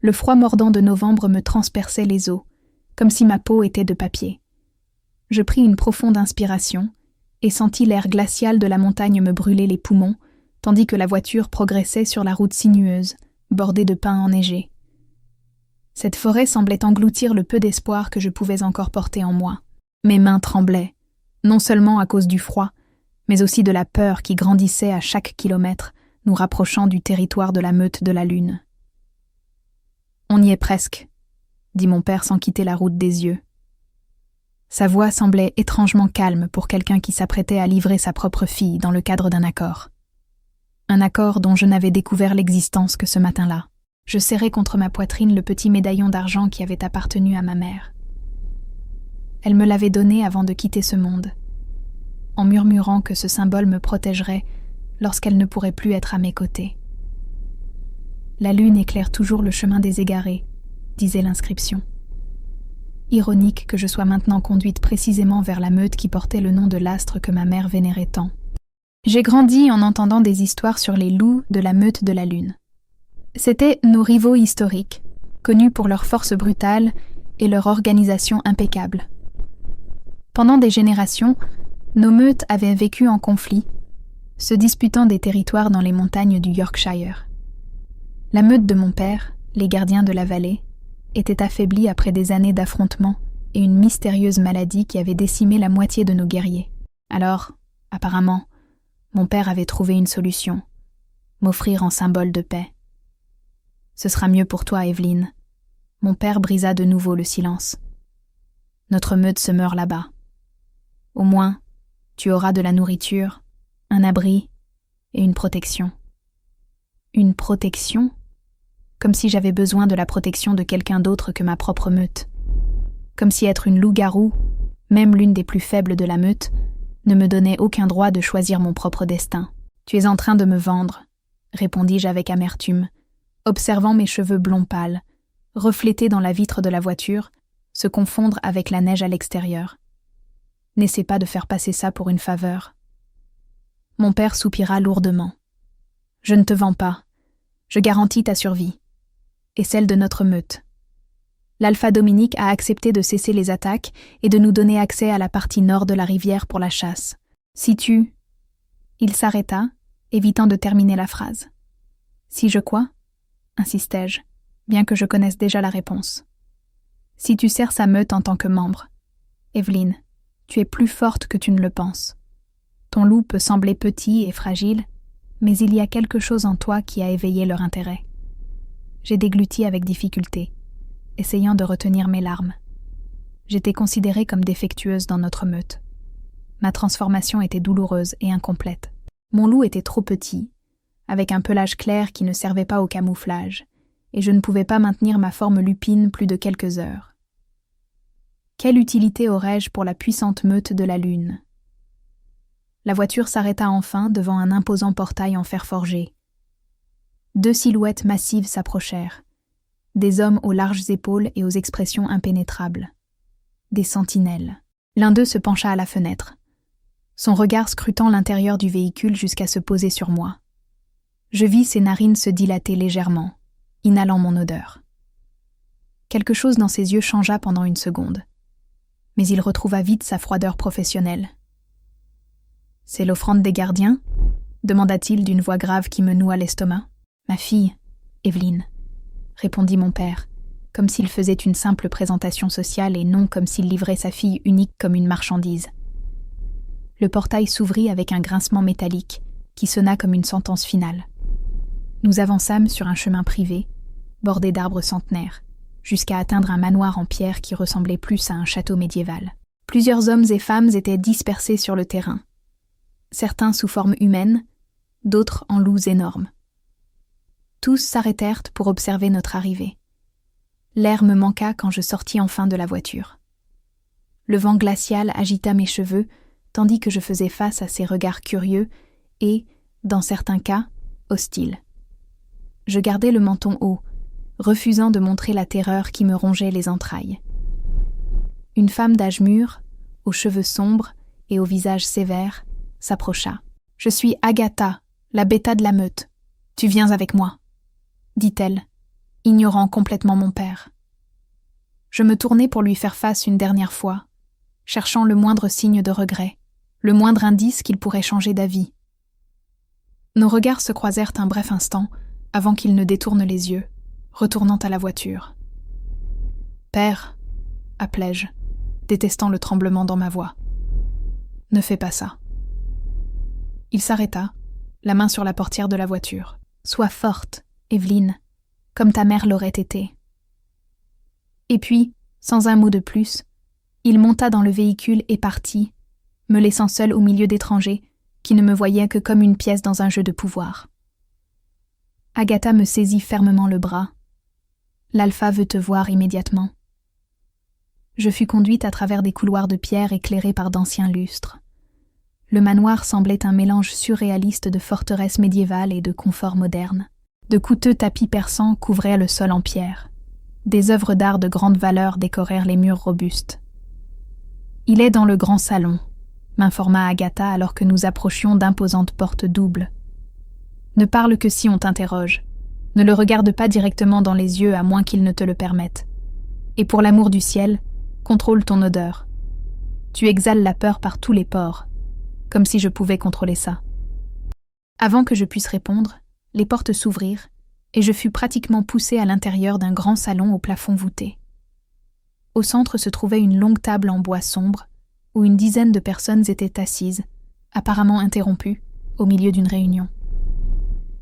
Le froid mordant de novembre me transperçait les os, comme si ma peau était de papier. Je pris une profonde inspiration et sentis l'air glacial de la montagne me brûler les poumons, tandis que la voiture progressait sur la route sinueuse, bordée de pins enneigés. Cette forêt semblait engloutir le peu d'espoir que je pouvais encore porter en moi. Mes mains tremblaient, non seulement à cause du froid, mais aussi de la peur qui grandissait à chaque kilomètre, nous rapprochant du territoire de la meute de la Lune. « On y est presque », dit mon père sans quitter la route des yeux. Sa voix semblait étrangement calme pour quelqu'un qui s'apprêtait à livrer sa propre fille dans le cadre d'un accord. Un accord dont je n'avais découvert l'existence que ce matin-là. Je serrai contre ma poitrine le petit médaillon d'argent qui avait appartenu à ma mère. Elle me l'avait donné avant de quitter ce monde, en murmurant que ce symbole me protégerait lorsqu'elle ne pourrait plus être à mes côtés. La lune éclaire toujours le chemin des égarés, disait l'inscription. Ironique que je sois maintenant conduite précisément vers la meute qui portait le nom de l'astre que ma mère vénérait tant. J'ai grandi en entendant des histoires sur les loups de la meute de la Lune. C'étaient nos rivaux historiques, connus pour leur force brutale et leur organisation impeccable. Pendant des générations, nos meutes avaient vécu en conflit, se disputant des territoires dans les montagnes du Yorkshire. La meute de mon père, les gardiens de la vallée, était affaiblie après des années d'affrontements et une mystérieuse maladie qui avait décimé la moitié de nos guerriers. Alors, apparemment, mon père avait trouvé une solution, m'offrir en symbole de paix. « Ce sera mieux pour toi, Evelyne. » Mon père brisa de nouveau le silence. « Notre meute se meurt là-bas. Au moins, tu auras de la nourriture, un abri et une protection. » Une protection ? Comme si j'avais besoin de la protection de quelqu'un d'autre que ma propre meute. Comme si être une loup-garou, même l'une des plus faibles de la meute, ne me donnait aucun droit de choisir mon propre destin. « Tu es en train de me vendre, » répondis-je avec amertume, observant mes cheveux blonds pâles, reflétés dans la vitre de la voiture, se confondre avec la neige à l'extérieur. « N'essaie pas de faire passer ça pour une faveur. » Mon père soupira lourdement. « Je ne te vends pas. Je garantis ta survie. Et celle de notre meute. L'Alpha Dominique a accepté de cesser les attaques et de nous donner accès à la partie nord de la rivière pour la chasse. Si tu... » Il s'arrêta, évitant de terminer la phrase. « Si je quoi ?» insistai-je, bien que je connaisse déjà la réponse. « Si tu sers sa meute en tant que membre. Evelyne, tu es plus forte que tu ne le penses. Ton loup peut sembler petit et fragile, mais il y a quelque chose en toi qui a éveillé leur intérêt. » J'ai dégluti avec difficulté, essayant de retenir mes larmes. J'étais considérée comme défectueuse dans notre meute. Ma transformation était douloureuse et incomplète. Mon loup était trop petit, avec un pelage clair qui ne servait pas au camouflage, et je ne pouvais pas maintenir ma forme lupine plus de quelques heures. Quelle utilité aurais-je pour la puissante meute de la Lune ? La voiture s'arrêta enfin devant un imposant portail en fer forgé. 2 silhouettes massives s'approchèrent, des hommes aux larges épaules et aux expressions impénétrables. Des sentinelles. L'un d'eux se pencha à la fenêtre, son regard scrutant l'intérieur du véhicule jusqu'à se poser sur moi. Je vis ses narines se dilater légèrement, inhalant mon odeur. Quelque chose dans ses yeux changea pendant une seconde, mais il retrouva vite sa froideur professionnelle. « C'est l'offrande des gardiens ?» demanda-t-il d'une voix grave qui me noua l'estomac. « Ma fille, Evelyne, » répondit mon père, comme s'il faisait une simple présentation sociale et non comme s'il livrait sa fille unique comme une marchandise. Le portail s'ouvrit avec un grincement métallique qui sonna comme une sentence finale. Nous avançâmes sur un chemin privé, bordé d'arbres centenaires, jusqu'à atteindre un manoir en pierre qui ressemblait plus à un château médiéval. Plusieurs hommes et femmes étaient dispersés sur le terrain, certains sous forme humaine, d'autres en loups énormes. Tous s'arrêtèrent pour observer notre arrivée. L'air me manqua quand je sortis enfin de la voiture. Le vent glacial agita mes cheveux, tandis que je faisais face à ces regards curieux et, dans certains cas, hostiles. Je gardais le menton haut, refusant de montrer la terreur qui me rongeait les entrailles. Une femme d'âge mûr, aux cheveux sombres et au visage sévère, s'approcha. « Je suis Agatha, la bêta de la meute. Tu viens avec moi, » dit-elle, ignorant complètement mon père. Je me tournai pour lui faire face une dernière fois, cherchant le moindre signe de regret, le moindre indice qu'il pourrait changer d'avis. Nos regards se croisèrent un bref instant avant qu'il ne détourne les yeux, retournant à la voiture. « Père » appelai-je, détestant le tremblement dans ma voix. « Ne fais pas ça. » Il s'arrêta, la main sur la portière de la voiture. « Sois forte, Evelyne, comme ta mère l'aurait été. » Et puis, sans un mot de plus, il monta dans le véhicule et partit, me laissant seule au milieu d'étrangers qui ne me voyaient que comme une pièce dans un jeu de pouvoir. Agatha me saisit fermement le bras. « L'Alpha veut te voir immédiatement. » Je fus conduite à travers des couloirs de pierre éclairés par d'anciens lustres. Le manoir semblait un mélange surréaliste de forteresse médiévale et de confort moderne. De coûteux tapis persans couvraient le sol en pierre. Des œuvres d'art de grande valeur décorèrent les murs robustes. « Il est dans le grand salon », m'informa Agatha alors que nous approchions d'imposantes portes doubles. « Ne parle que si on t'interroge. Ne le regarde pas directement dans les yeux à moins qu'il ne te le permette. Et pour l'amour du ciel, contrôle ton odeur. Tu exhales la peur par tous les pores, comme si je pouvais contrôler ça. » Avant que je puisse répondre, les portes s'ouvrirent et je fus pratiquement poussée à l'intérieur d'un grand salon au plafond voûté. Au centre se trouvait une longue table en bois sombre, où une dizaine de personnes étaient assises, apparemment interrompues, au milieu d'une réunion.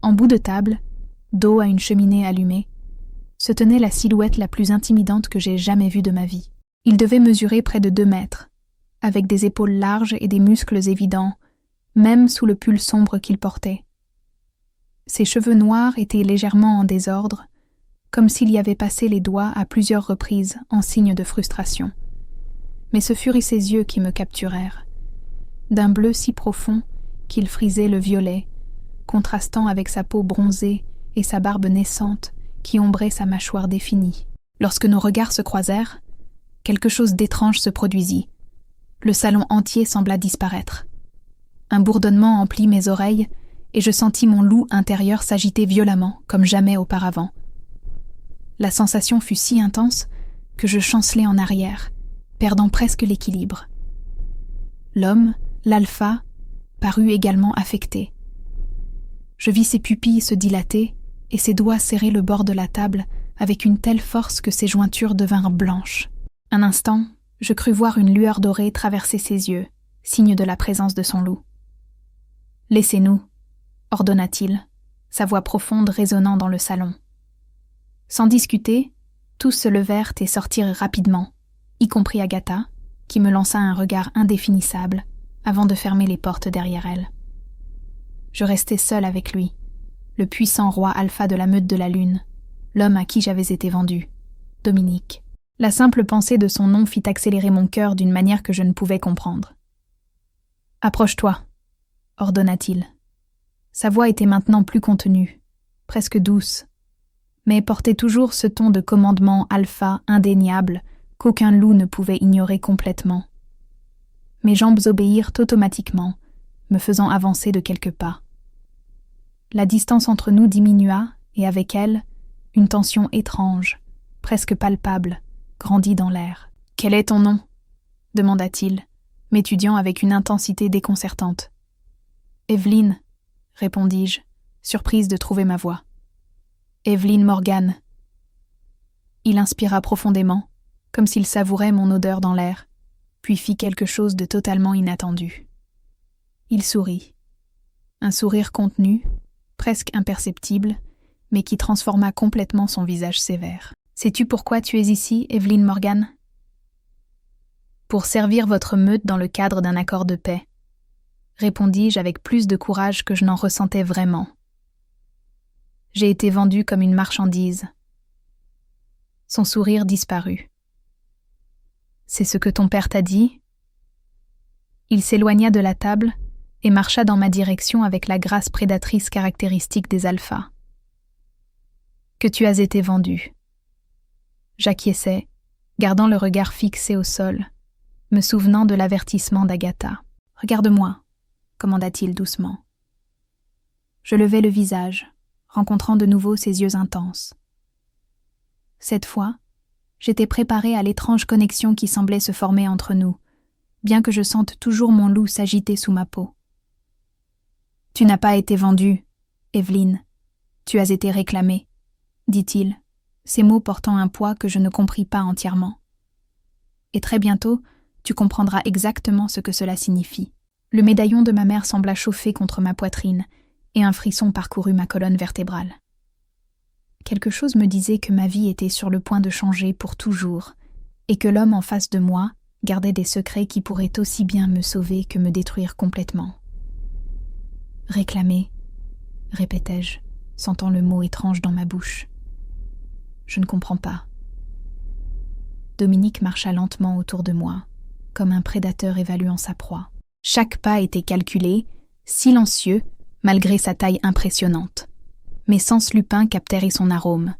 En bout de table, dos à une cheminée allumée, se tenait la silhouette la plus intimidante que j'ai jamais vue de ma vie. Il devait mesurer près de 2 mètres, avec des épaules larges et des muscles évidents, même sous le pull sombre qu'il portait. Ses cheveux noirs étaient légèrement en désordre, comme s'il y avait passé les doigts à plusieurs reprises en signe de frustration. Mais ce furent ses yeux qui me capturèrent, d'un bleu si profond qu'il frisait le violet, contrastant avec sa peau bronzée et sa barbe naissante qui ombrait sa mâchoire définie. Lorsque nos regards se croisèrent, quelque chose d'étrange se produisit. Le salon entier sembla disparaître. Un bourdonnement emplit mes oreilles et je sentis mon loup intérieur s'agiter violemment comme jamais auparavant. La sensation fut si intense que je chancelai en arrière, perdant presque l'équilibre. L'homme, l'Alpha, parut également affecté. Je vis ses pupilles se dilater et ses doigts serrer le bord de la table avec une telle force que ses jointures devinrent blanches. Un instant, je crus voir une lueur dorée traverser ses yeux, signe de la présence de son loup. « Laissez-nous » ordonna-t-il, sa voix profonde résonnant dans le salon. Sans discuter, tous se levèrent et sortirent rapidement, y compris Agatha, qui me lança un regard indéfinissable avant de fermer les portes derrière elle. Je restai seule avec lui, le puissant roi Alpha de la meute de la Lune, l'homme à qui j'avais été vendue, Dominique. La simple pensée de son nom fit accélérer mon cœur d'une manière que je ne pouvais comprendre. « Approche-toi » ordonna-t-il. Sa voix était maintenant plus contenue, presque douce, mais portait toujours ce ton de commandement alpha indéniable qu'aucun loup ne pouvait ignorer complètement. Mes jambes obéirent automatiquement, me faisant avancer de quelques pas. La distance entre nous diminua et avec elle, une tension étrange, presque palpable, grandit dans l'air. « Quel est ton nom » demanda-t-il, m'étudiant avec une intensité déconcertante. « Evelyne » répondis-je, surprise de trouver ma voix. « Evelyne Morgan. » Il inspira profondément, comme s'il savourait mon odeur dans l'air, puis fit quelque chose de totalement inattendu. Il sourit. Un sourire contenu, presque imperceptible, mais qui transforma complètement son visage sévère. « Sais-tu pourquoi tu es ici, Evelyne Morgan ?»« Pour servir votre meute dans le cadre d'un accord de paix. » Répondis-je avec plus de courage que je n'en ressentais vraiment. J'ai été vendue comme une marchandise. Son sourire disparut. C'est ce que ton père t'a dit ? Il s'éloigna de la table et marcha dans ma direction avec la grâce prédatrice caractéristique des alphas. Que tu as été vendue. J'acquiesçai, gardant le regard fixé au sol, me souvenant de l'avertissement d'Agatha. « Regarde-moi » commanda-t-il doucement. Je levai le visage, rencontrant de nouveau ses yeux intenses. Cette fois, j'étais préparée à l'étrange connexion qui semblait se former entre nous, bien que je sente toujours mon loup s'agiter sous ma peau. « Tu n'as pas été vendue, Evelyne. Tu as été réclamée, » dit-il, ces mots portant un poids que je ne compris pas entièrement. « Et très bientôt, tu comprendras exactement ce que cela signifie. » Le médaillon de ma mère sembla chauffer contre ma poitrine, et un frisson parcourut ma colonne vertébrale. Quelque chose me disait que ma vie était sur le point de changer pour toujours, et que l'homme en face de moi gardait des secrets qui pourraient aussi bien me sauver que me détruire complètement. « Réclamer », répétai-je, sentant le mot étrange dans ma bouche. « Je ne comprends pas. » Dominique marcha lentement autour de moi, comme un prédateur évaluant sa proie. Chaque pas était calculé, silencieux, malgré sa taille impressionnante. Mes sens lupins captèrent son arôme.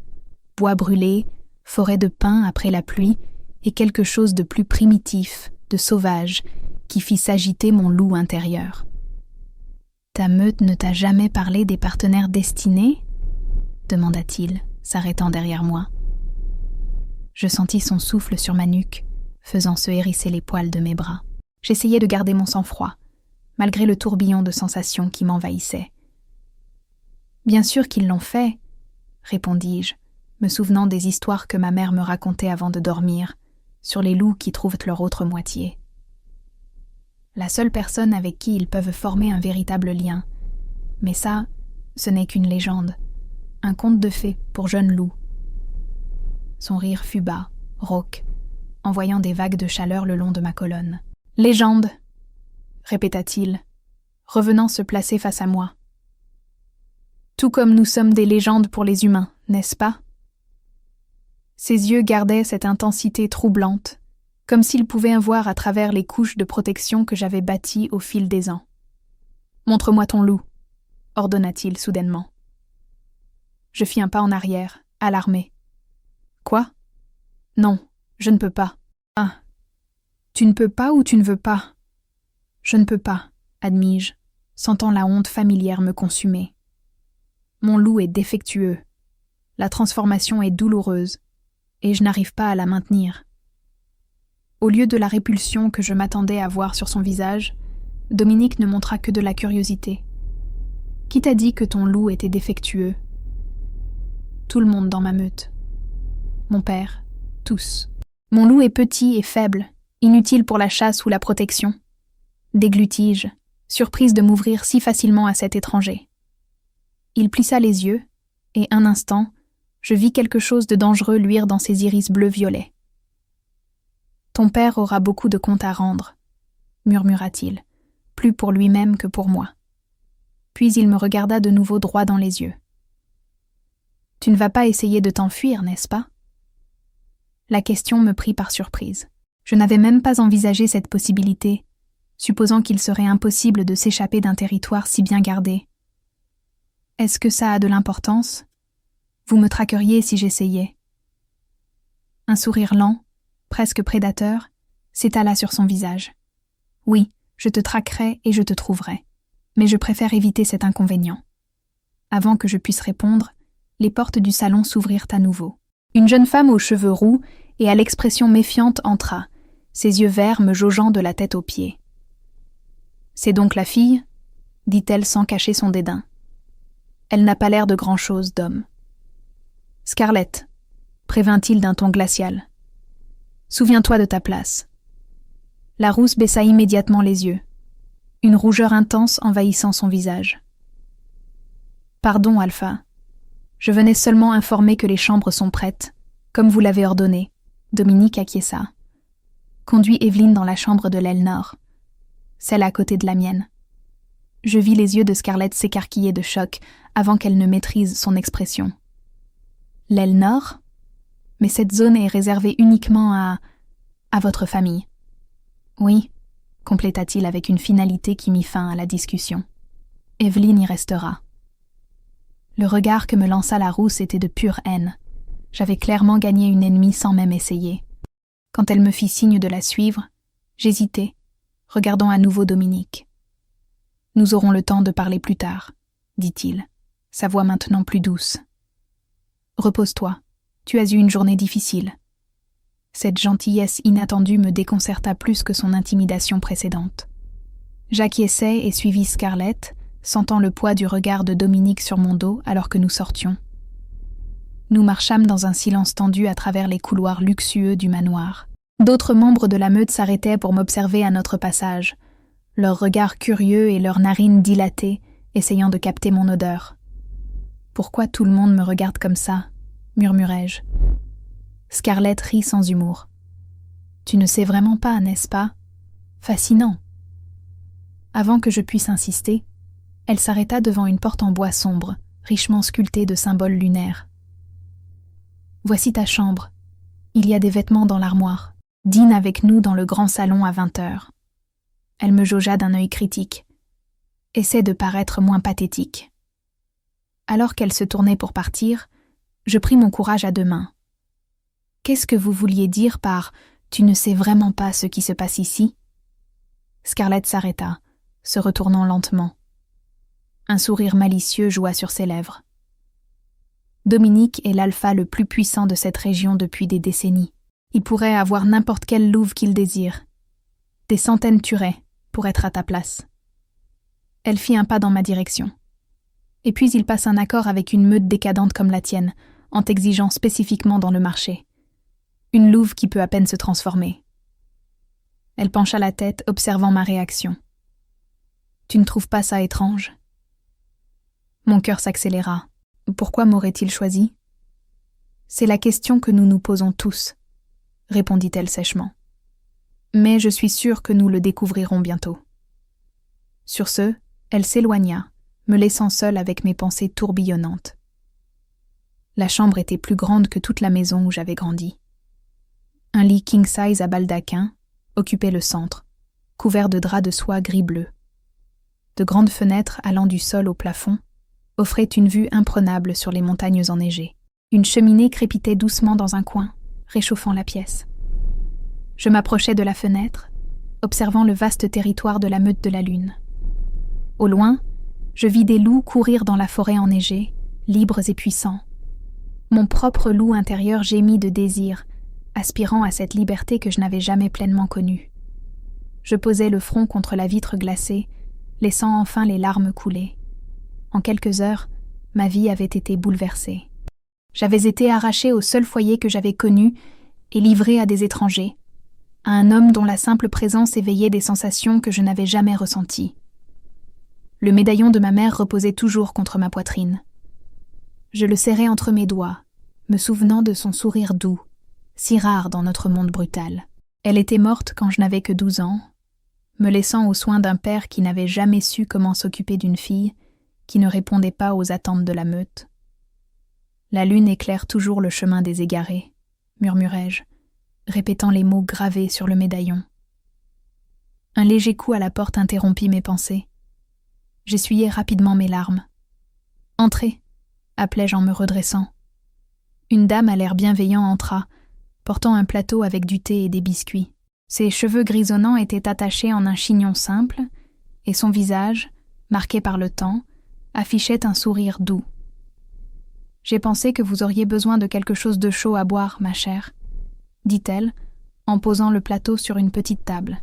Bois brûlé, forêt de pins après la pluie, et quelque chose de plus primitif, de sauvage, qui fit s'agiter mon loup intérieur. « Ta meute ne t'a jamais parlé des partenaires destinés ?» demanda-t-il, s'arrêtant derrière moi. Je sentis son souffle sur ma nuque, faisant se hérisser les poils de mes bras. J'essayais de garder mon sang-froid, malgré le tourbillon de sensations qui m'envahissait. « Bien sûr qu'ils l'ont fait, » répondis-je, me souvenant des histoires que ma mère me racontait avant de dormir, sur les loups qui trouvent leur autre moitié. La seule personne avec qui ils peuvent former un véritable lien. Mais ça, ce n'est qu'une légende, un conte de fées pour jeunes loups. Son rire fut bas, rauque, envoyant des vagues de chaleur le long de ma colonne. « Légende !» répéta-t-il, revenant se placer face à moi. « Tout comme nous sommes des légendes pour les humains, n'est-ce pas ?» Ses yeux gardaient cette intensité troublante, comme s'il pouvait voir à travers les couches de protection que j'avais bâties au fil des ans. « Montre-moi ton loup !» ordonna-t-il soudainement. Je fis un pas en arrière, alarmé. « Quoi ? Non, je ne peux pas. »« Ah, tu ne peux pas ou tu ne veux pas ?»« Je ne peux pas, » admis-je, sentant la honte familière me consumer. Mon loup est défectueux. La transformation est douloureuse, et je n'arrive pas à la maintenir. Au lieu de la répulsion que je m'attendais à voir sur son visage, Dominique ne montra que de la curiosité. « Qui t'a dit que ton loup était défectueux ?» Tout le monde dans ma meute. Mon père, tous. Mon loup est petit et faible, inutile pour la chasse ou la protection. Déglutis-je, surprise de m'ouvrir si facilement à cet étranger. Il plissa les yeux, et un instant, je vis quelque chose de dangereux luire dans ses iris bleu-violet. « Ton père aura beaucoup de comptes à rendre, » murmura-t-il, plus pour lui-même que pour moi. Puis il me regarda de nouveau droit dans les yeux. « Tu ne vas pas essayer de t'enfuir, n'est-ce pas ?» La question me prit par surprise. Je n'avais même pas envisagé cette possibilité, supposant qu'il serait impossible de s'échapper d'un territoire si bien gardé. « Est-ce que ça a de l'importance ? Vous me traqueriez si j'essayais. » Un sourire lent, presque prédateur, s'étala sur son visage. « Oui, je te traquerai et je te trouverai. Mais je préfère éviter cet inconvénient. » Avant que je puisse répondre, les portes du salon s'ouvrirent à nouveau. Une jeune femme aux cheveux roux et à l'expression méfiante entra, ses yeux verts me jaugeant de la tête aux pieds. « C'est donc la fille ?» dit-elle sans cacher son dédain. Elle n'a pas l'air de grand-chose d'homme. « Scarlett », prévint-il d'un ton glacial. « Souviens-toi de ta place. » La rousse baissa immédiatement les yeux, une rougeur intense envahissant son visage. « Pardon, Alpha. Je venais seulement informer que les chambres sont prêtes, comme vous l'avez ordonné. » Dominique acquiesça. Conduis Evelyne dans la chambre de l'aile nord, celle à côté de la mienne. Je vis les yeux de Scarlett s'écarquiller de choc avant qu'elle ne maîtrise son expression. L'aile nord ? Mais cette zone est réservée uniquement à votre famille. Oui, compléta-t-il avec une finalité qui mit fin à la discussion. Evelyne y restera. Le regard que me lança la rousse était de pure haine. J'avais clairement gagné une ennemie sans même essayer. Quand elle me fit signe de la suivre, j'hésitai, regardant à nouveau Dominique. « Nous aurons le temps de parler plus tard, » dit-il, sa voix maintenant plus douce. « Repose-toi, Tu as eu une journée difficile. » Cette gentillesse inattendue me déconcerta plus que son intimidation précédente. J'acquiesçai et suivis Scarlett, sentant le poids du regard de Dominique sur mon dos alors que nous sortions. Nous marchâmes dans un silence tendu à travers les couloirs luxueux du manoir. D'autres membres de la meute s'arrêtaient pour m'observer à notre passage, leurs regards curieux et leurs narines dilatées, essayant de capter mon odeur. « Pourquoi tout le monde me regarde comme ça ?» murmurai-je. Scarlett rit sans humour. « Tu ne sais vraiment pas, n'est-ce pas ? Fascinant. » Avant que je puisse insister, elle s'arrêta devant une porte en bois sombre, richement sculptée de symboles lunaires. « Voici ta chambre. Il y a des vêtements dans l'armoire. Dîne avec nous dans le grand salon à 20h. » Elle me jaugea d'un œil critique. « Essaie de paraître moins pathétique. » Alors qu'elle se tournait pour partir, je pris mon courage à deux mains. « Qu'est-ce que vous vouliez dire par « tu ne sais vraiment pas ce qui se passe ici » ?» Scarlett s'arrêta, se retournant lentement. Un sourire malicieux joua sur ses lèvres. Dominique est l'alpha le plus puissant de cette région depuis des décennies. Il pourrait avoir n'importe quelle louve qu'il désire. Des centaines tueraient pour être à ta place. Elle fit un pas dans ma direction. Et puis il passe un accord avec une meute décadente comme la tienne, en t'exigeant spécifiquement dans le marché. Une louve qui peut à peine se transformer. Elle pencha la tête, observant ma réaction. Tu ne trouves pas ça étrange ? Mon cœur s'accéléra. Pourquoi m'aurait-il choisi ? C'est la question que nous nous posons tous, répondit-elle sèchement. Mais je suis sûre que nous le découvrirons bientôt. Sur ce, elle s'éloigna, me laissant seule avec mes pensées tourbillonnantes. La chambre était plus grande que toute la maison où j'avais grandi. Un lit king-size à baldaquin occupait le centre, couvert de draps de soie gris-bleu. De grandes fenêtres allant du sol au plafond offraient une vue imprenable sur les montagnes enneigées. Une cheminée crépitait doucement dans un coin, réchauffant la pièce. Je m'approchai de la fenêtre, observant le vaste territoire de la meute de la Lune. Au loin, je vis des loups courir dans la forêt enneigée, libres et puissants. Mon propre loup intérieur gémit de désir, aspirant à cette liberté que je n'avais jamais pleinement connue. Je posai le front contre la vitre glacée, laissant enfin les larmes couler. En quelques heures, ma vie avait été bouleversée. J'avais été arrachée au seul foyer que j'avais connu et livrée à des étrangers, à un homme dont la simple présence éveillait des sensations que je n'avais jamais ressenties. Le médaillon de ma mère reposait toujours contre ma poitrine. Je le serrais entre mes doigts, me souvenant de son sourire doux, si rare dans notre monde brutal. Elle était morte quand je n'avais que 12 ans, me laissant aux soins d'un père qui n'avait jamais su comment s'occuper d'une fille, qui ne répondait pas aux attentes de la meute. La lune éclaire toujours le chemin des égarés, murmurai-je, répétant les mots gravés sur le médaillon. Un léger coup à la porte interrompit mes pensées. J'essuyai rapidement mes larmes. « Entrez !» appelai-je en me redressant. Une dame à l'air bienveillant entra, portant un plateau avec du thé et des biscuits. Ses cheveux grisonnants étaient attachés en un chignon simple, et son visage, marqué par le temps, affichait un sourire doux. « J'ai pensé que vous auriez besoin de quelque chose de chaud à boire, ma chère, » dit-elle, en posant le plateau sur une petite table.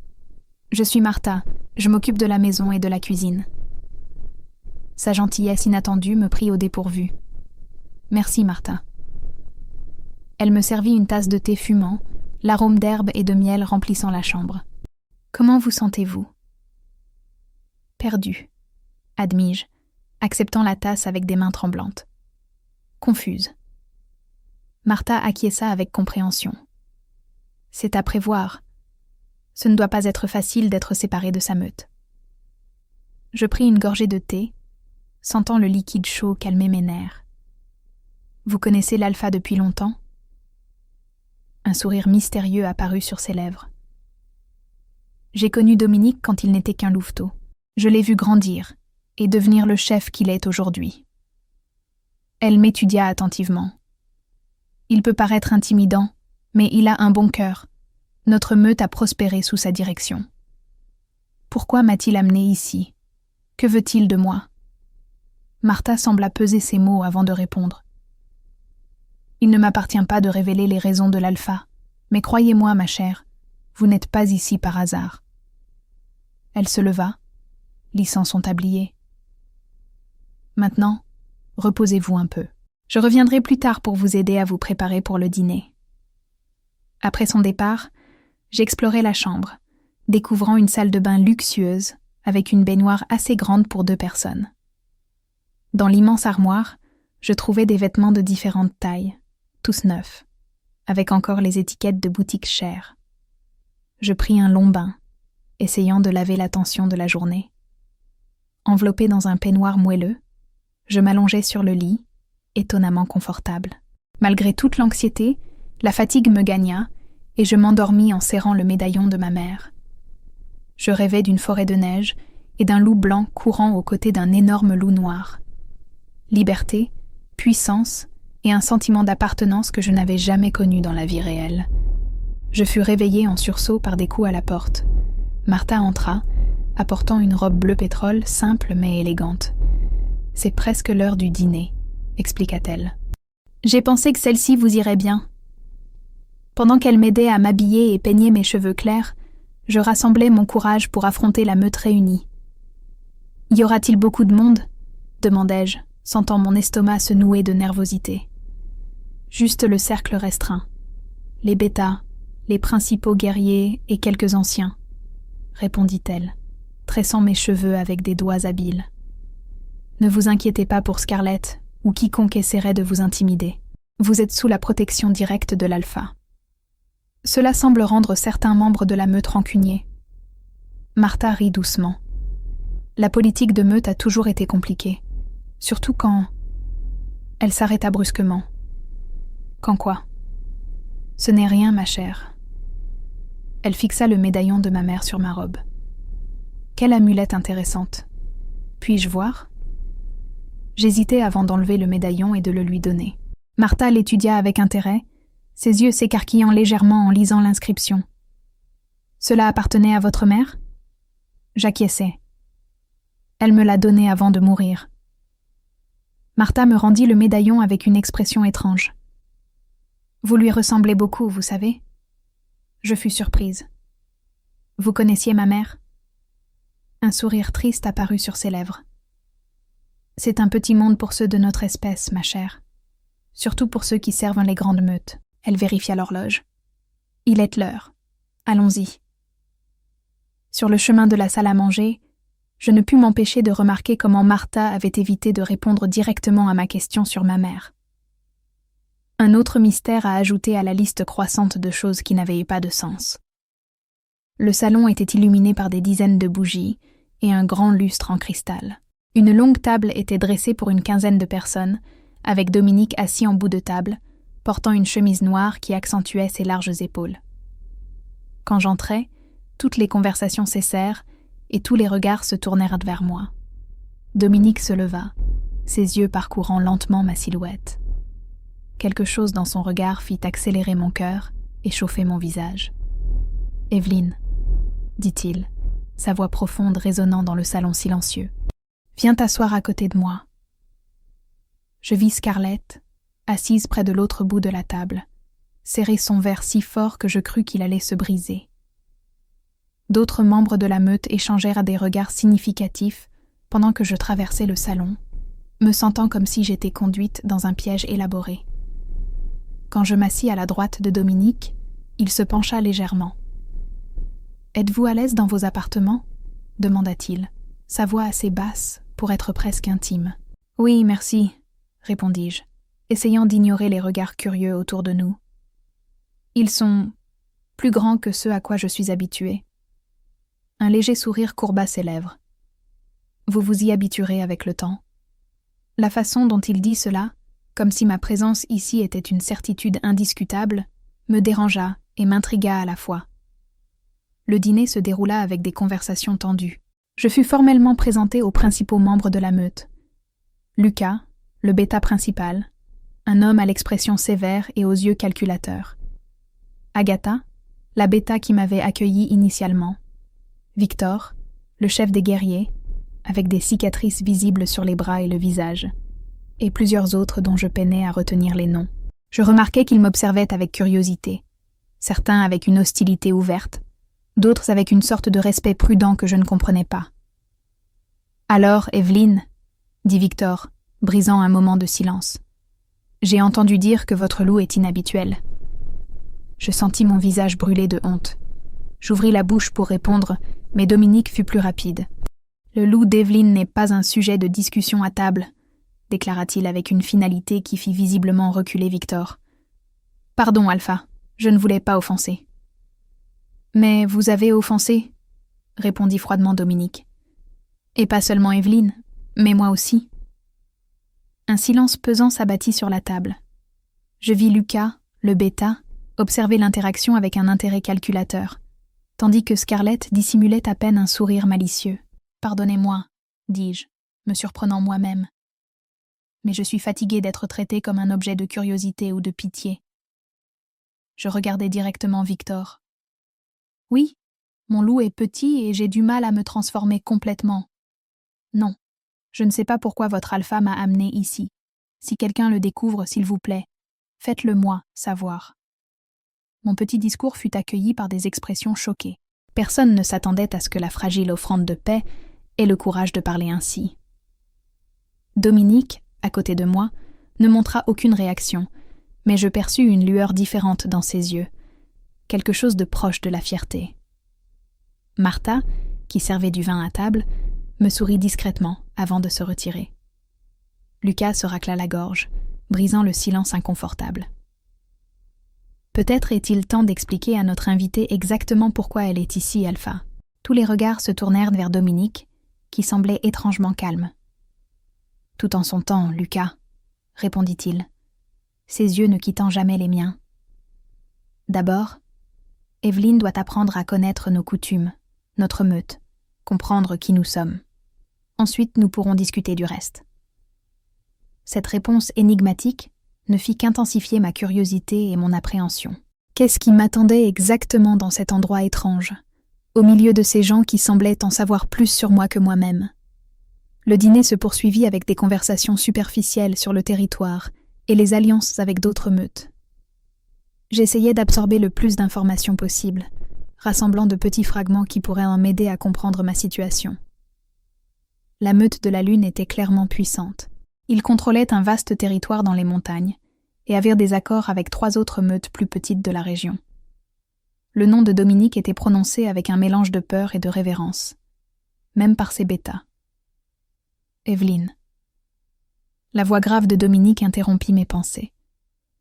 « Je suis Martha, je m'occupe de la maison et de la cuisine. » Sa gentillesse inattendue me prit au dépourvu. « Merci, Martha. » Elle me servit une tasse de thé fumant, l'arôme d'herbe et de miel remplissant la chambre. « Comment vous sentez-vous » ? « Perdue, » admis-je, acceptant la tasse avec des mains tremblantes. Confuse. Martha acquiesça avec compréhension. « C'est à prévoir. Ce ne doit pas être facile d'être séparée de sa meute. » Je pris une gorgée de thé, sentant le liquide chaud calmer mes nerfs. « Vous connaissez l'alpha depuis longtemps ?» Un sourire mystérieux apparut sur ses lèvres. « J'ai connu Dominique quand il n'était qu'un louveteau. Je l'ai vu grandir et devenir le chef qu'il est aujourd'hui. » Elle m'étudia attentivement. « Il peut paraître intimidant, mais il a un bon cœur. Notre meute a prospéré sous sa direction. Pourquoi m'a-t-il amené ici ? Que veut-il de moi ?» Martha sembla peser ses mots avant de répondre. Il ne m'appartient pas de révéler les raisons de l'alpha, mais croyez-moi, ma chère, vous n'êtes pas ici par hasard. Elle se leva, lissant son tablier. Maintenant, reposez-vous un peu. Je reviendrai plus tard pour vous aider à vous préparer pour le dîner. Après son départ, j'explorai la chambre, découvrant une salle de bain luxueuse avec une baignoire assez grande pour 2 personnes. Dans l'immense armoire, je trouvais des vêtements de différentes tailles, tous neufs, avec encore les étiquettes de boutiques chères. Je pris un long bain, essayant de laver la tension de la journée. Enveloppé dans un peignoir moelleux, je m'allongeai sur le lit, étonnamment confortable. Malgré toute l'anxiété, la fatigue me gagna et je m'endormis en serrant le médaillon de ma mère. Je rêvais d'une forêt de neige et d'un loup blanc courant aux côtés d'un énorme loup noir. Liberté, puissance et un sentiment d'appartenance que je n'avais jamais connu dans la vie réelle. Je fus réveillée en sursaut par des coups à la porte. Martha entra, apportant une robe bleu pétrole simple mais élégante. « C'est presque l'heure du dîner », expliqua-t-elle. « J'ai pensé que celle-ci vous irait bien. » Pendant qu'elle m'aidait à m'habiller et peignait mes cheveux clairs, je rassemblais mon courage pour affronter la meute réunie. « Y aura-t-il beaucoup de monde ?» demandai-je, sentant mon estomac se nouer de nervosité. « Juste le cercle restreint. Les bêtas, les principaux guerriers et quelques anciens, » répondit-elle, tressant mes cheveux avec des doigts habiles. « Ne vous inquiétez pas pour Scarlett ou quiconque essaierait de vous intimider. Vous êtes sous la protection directe de l'Alpha. » Cela semble rendre certains membres de la meute rancuniers. Martha rit doucement. La politique de meute a toujours été compliquée, surtout quand... Elle s'arrêta brusquement. Quand quoi? Ce n'est rien, ma chère. Elle fixa le médaillon de ma mère sur ma robe. Quelle amulette intéressante. Puis-je voir? J'hésitais avant d'enlever le médaillon et de le lui donner. Martha l'étudia avec intérêt, ses yeux s'écarquillant légèrement en lisant l'inscription. « Cela appartenait à votre mère ?» J'acquiesçai. Elle me l'a donné avant de mourir. Martha me rendit le médaillon avec une expression étrange. « Vous lui ressemblez beaucoup, vous savez ?» Je fus surprise. « Vous connaissiez ma mère ?» Un sourire triste apparut sur ses lèvres. « C'est un petit monde pour ceux de notre espèce, ma chère. Surtout pour ceux qui servent les grandes meutes. » Elle vérifia l'horloge. « Il est l'heure. Allons-y. » Sur le chemin de la salle à manger, je ne pus m'empêcher de remarquer comment Martha avait évité de répondre directement à ma question sur ma mère. Un autre mystère à ajouter à la liste croissante de choses qui n'avaient pas de sens. Le salon était illuminé par des dizaines de bougies et un grand lustre en cristal. Une longue table était dressée pour une quinzaine de personnes, avec Dominique assis en bout de table, portant une chemise noire qui accentuait ses larges épaules. Quand j'entrai, toutes les conversations cessèrent et tous les regards se tournèrent vers moi. Dominique se leva, ses yeux parcourant lentement ma silhouette. Quelque chose dans son regard fit accélérer mon cœur et chauffer mon visage. « Evelyne, » dit-il, sa voix profonde résonnant dans le salon silencieux. « Viens t'asseoir à côté de moi. » Je vis Scarlett, assise près de l'autre bout de la table, serrer son verre si fort que je crus qu'il allait se briser. D'autres membres de la meute échangèrent des regards significatifs pendant que je traversais le salon, me sentant comme si j'étais conduite dans un piège élaboré. Quand je m'assis à la droite de Dominique, il se pencha légèrement. « Êtes-vous à l'aise dans vos appartements ?» demanda-t-il, sa voix assez basse pour être presque intime. « Oui, merci », répondis-je, essayant d'ignorer les regards curieux autour de nous. Ils sont plus grands que ceux à quoi je suis habituée. Un léger sourire courba ses lèvres. Vous vous y habituerez avec le temps. La façon dont il dit cela, comme si ma présence ici était une certitude indiscutable, me dérangea et m'intrigua à la fois. Le dîner se déroula avec des conversations tendues. Je fus formellement présentée aux principaux membres de la meute. Lucas, le bêta principal, un homme à l'expression sévère et aux yeux calculateurs. Agatha, la bêta qui m'avait accueillie initialement. Victor, le chef des guerriers, avec des cicatrices visibles sur les bras et le visage, et plusieurs autres dont je peinais à retenir les noms. Je remarquais qu'ils m'observaient avec curiosité, certains avec une hostilité ouverte, d'autres avec une sorte de respect prudent que je ne comprenais pas. « Alors, Evelyne, » dit Victor, brisant un moment de silence, « j'ai entendu dire que votre loup est inhabituel. » Je sentis mon visage brûler de honte. J'ouvris la bouche pour répondre, mais Dominique fut plus rapide. « Le loup d'Evelyne n'est pas un sujet de discussion à table, » déclara-t-il avec une finalité qui fit visiblement reculer Victor. « Pardon, Alpha, je ne voulais pas offenser. »« Mais vous avez offensé, » répondit froidement Dominique. « Et pas seulement Evelyne, mais moi aussi. » Un silence pesant s'abattit sur la table. Je vis Lucas, le bêta, observer l'interaction avec un intérêt calculateur, tandis que Scarlett dissimulait à peine un sourire malicieux. « Pardonnez-moi, » dis-je, me surprenant moi-même. Mais je suis fatiguée d'être traitée comme un objet de curiosité ou de pitié. Je regardai directement Victor. Oui, mon loup est petit et j'ai du mal à me transformer complètement. Non, je ne sais pas pourquoi votre alpha m'a amené ici. Si quelqu'un le découvre, s'il vous plaît, faites-le moi savoir. Mon petit discours fut accueilli par des expressions choquées. Personne ne s'attendait à ce que la fragile offrande de paix ait le courage de parler ainsi. Dominique, à côté de moi, ne montra aucune réaction, mais je perçus une lueur différente dans ses yeux, quelque chose de proche de la fierté. Martha, qui servait du vin à table, me sourit discrètement avant de se retirer. Lucas se racla la gorge, brisant le silence inconfortable. Peut-être est-il temps d'expliquer à notre invitée exactement pourquoi elle est ici, Alpha. Tous les regards se tournèrent vers Dominique, qui semblait étrangement calme. « Tout en son temps, Lucas, » répondit-il, ses yeux ne quittant jamais les miens. « D'abord, Evelyne doit apprendre à connaître nos coutumes, notre meute, comprendre qui nous sommes. Ensuite, nous pourrons discuter du reste. » Cette réponse énigmatique ne fit qu'intensifier ma curiosité et mon appréhension. Qu'est-ce qui m'attendait exactement dans cet endroit étrange, au milieu de ces gens qui semblaient en savoir plus sur moi que moi-même? Le dîner se poursuivit avec des conversations superficielles sur le territoire et les alliances avec d'autres meutes. J'essayais d'absorber le plus d'informations possible, rassemblant de petits fragments qui pourraient en m'aider à comprendre ma situation. La meute de la Lune était clairement puissante. Ils contrôlaient un vaste territoire dans les montagnes et avaient des accords avec 3 autres meutes plus petites de la région. Le nom de Dominique était prononcé avec un mélange de peur et de révérence, même par ses bêtas. Evelyne. La voix grave de Dominique interrompit mes pensées.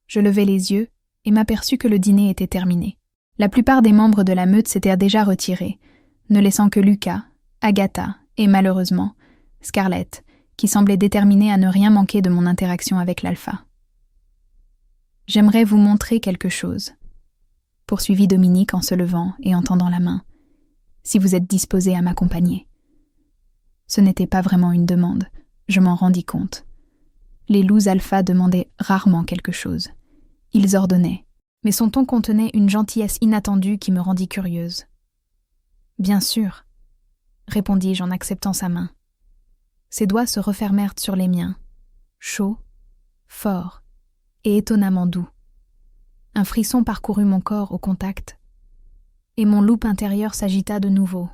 Je levai les yeux et m'aperçus que le dîner était terminé. La plupart des membres de la meute s'étaient déjà retirés, ne laissant que Lucas, Agatha et, malheureusement, Scarlett, qui semblait déterminée à ne rien manquer de mon interaction avec l'alpha. « J'aimerais vous montrer quelque chose, » poursuivit Dominique en se levant et en tendant la main, « si vous êtes disposé à m'accompagner. » Ce n'était pas vraiment une demande, je m'en rendis compte. Les loups alpha demandaient rarement quelque chose. Ils ordonnaient, mais son ton contenait une gentillesse inattendue qui me rendit curieuse. « Bien sûr, » répondis-je en acceptant sa main. Ses doigts se refermèrent sur les miens, chauds, forts et étonnamment doux. Un frisson parcourut mon corps au contact, et mon loup intérieur s'agita de nouveau,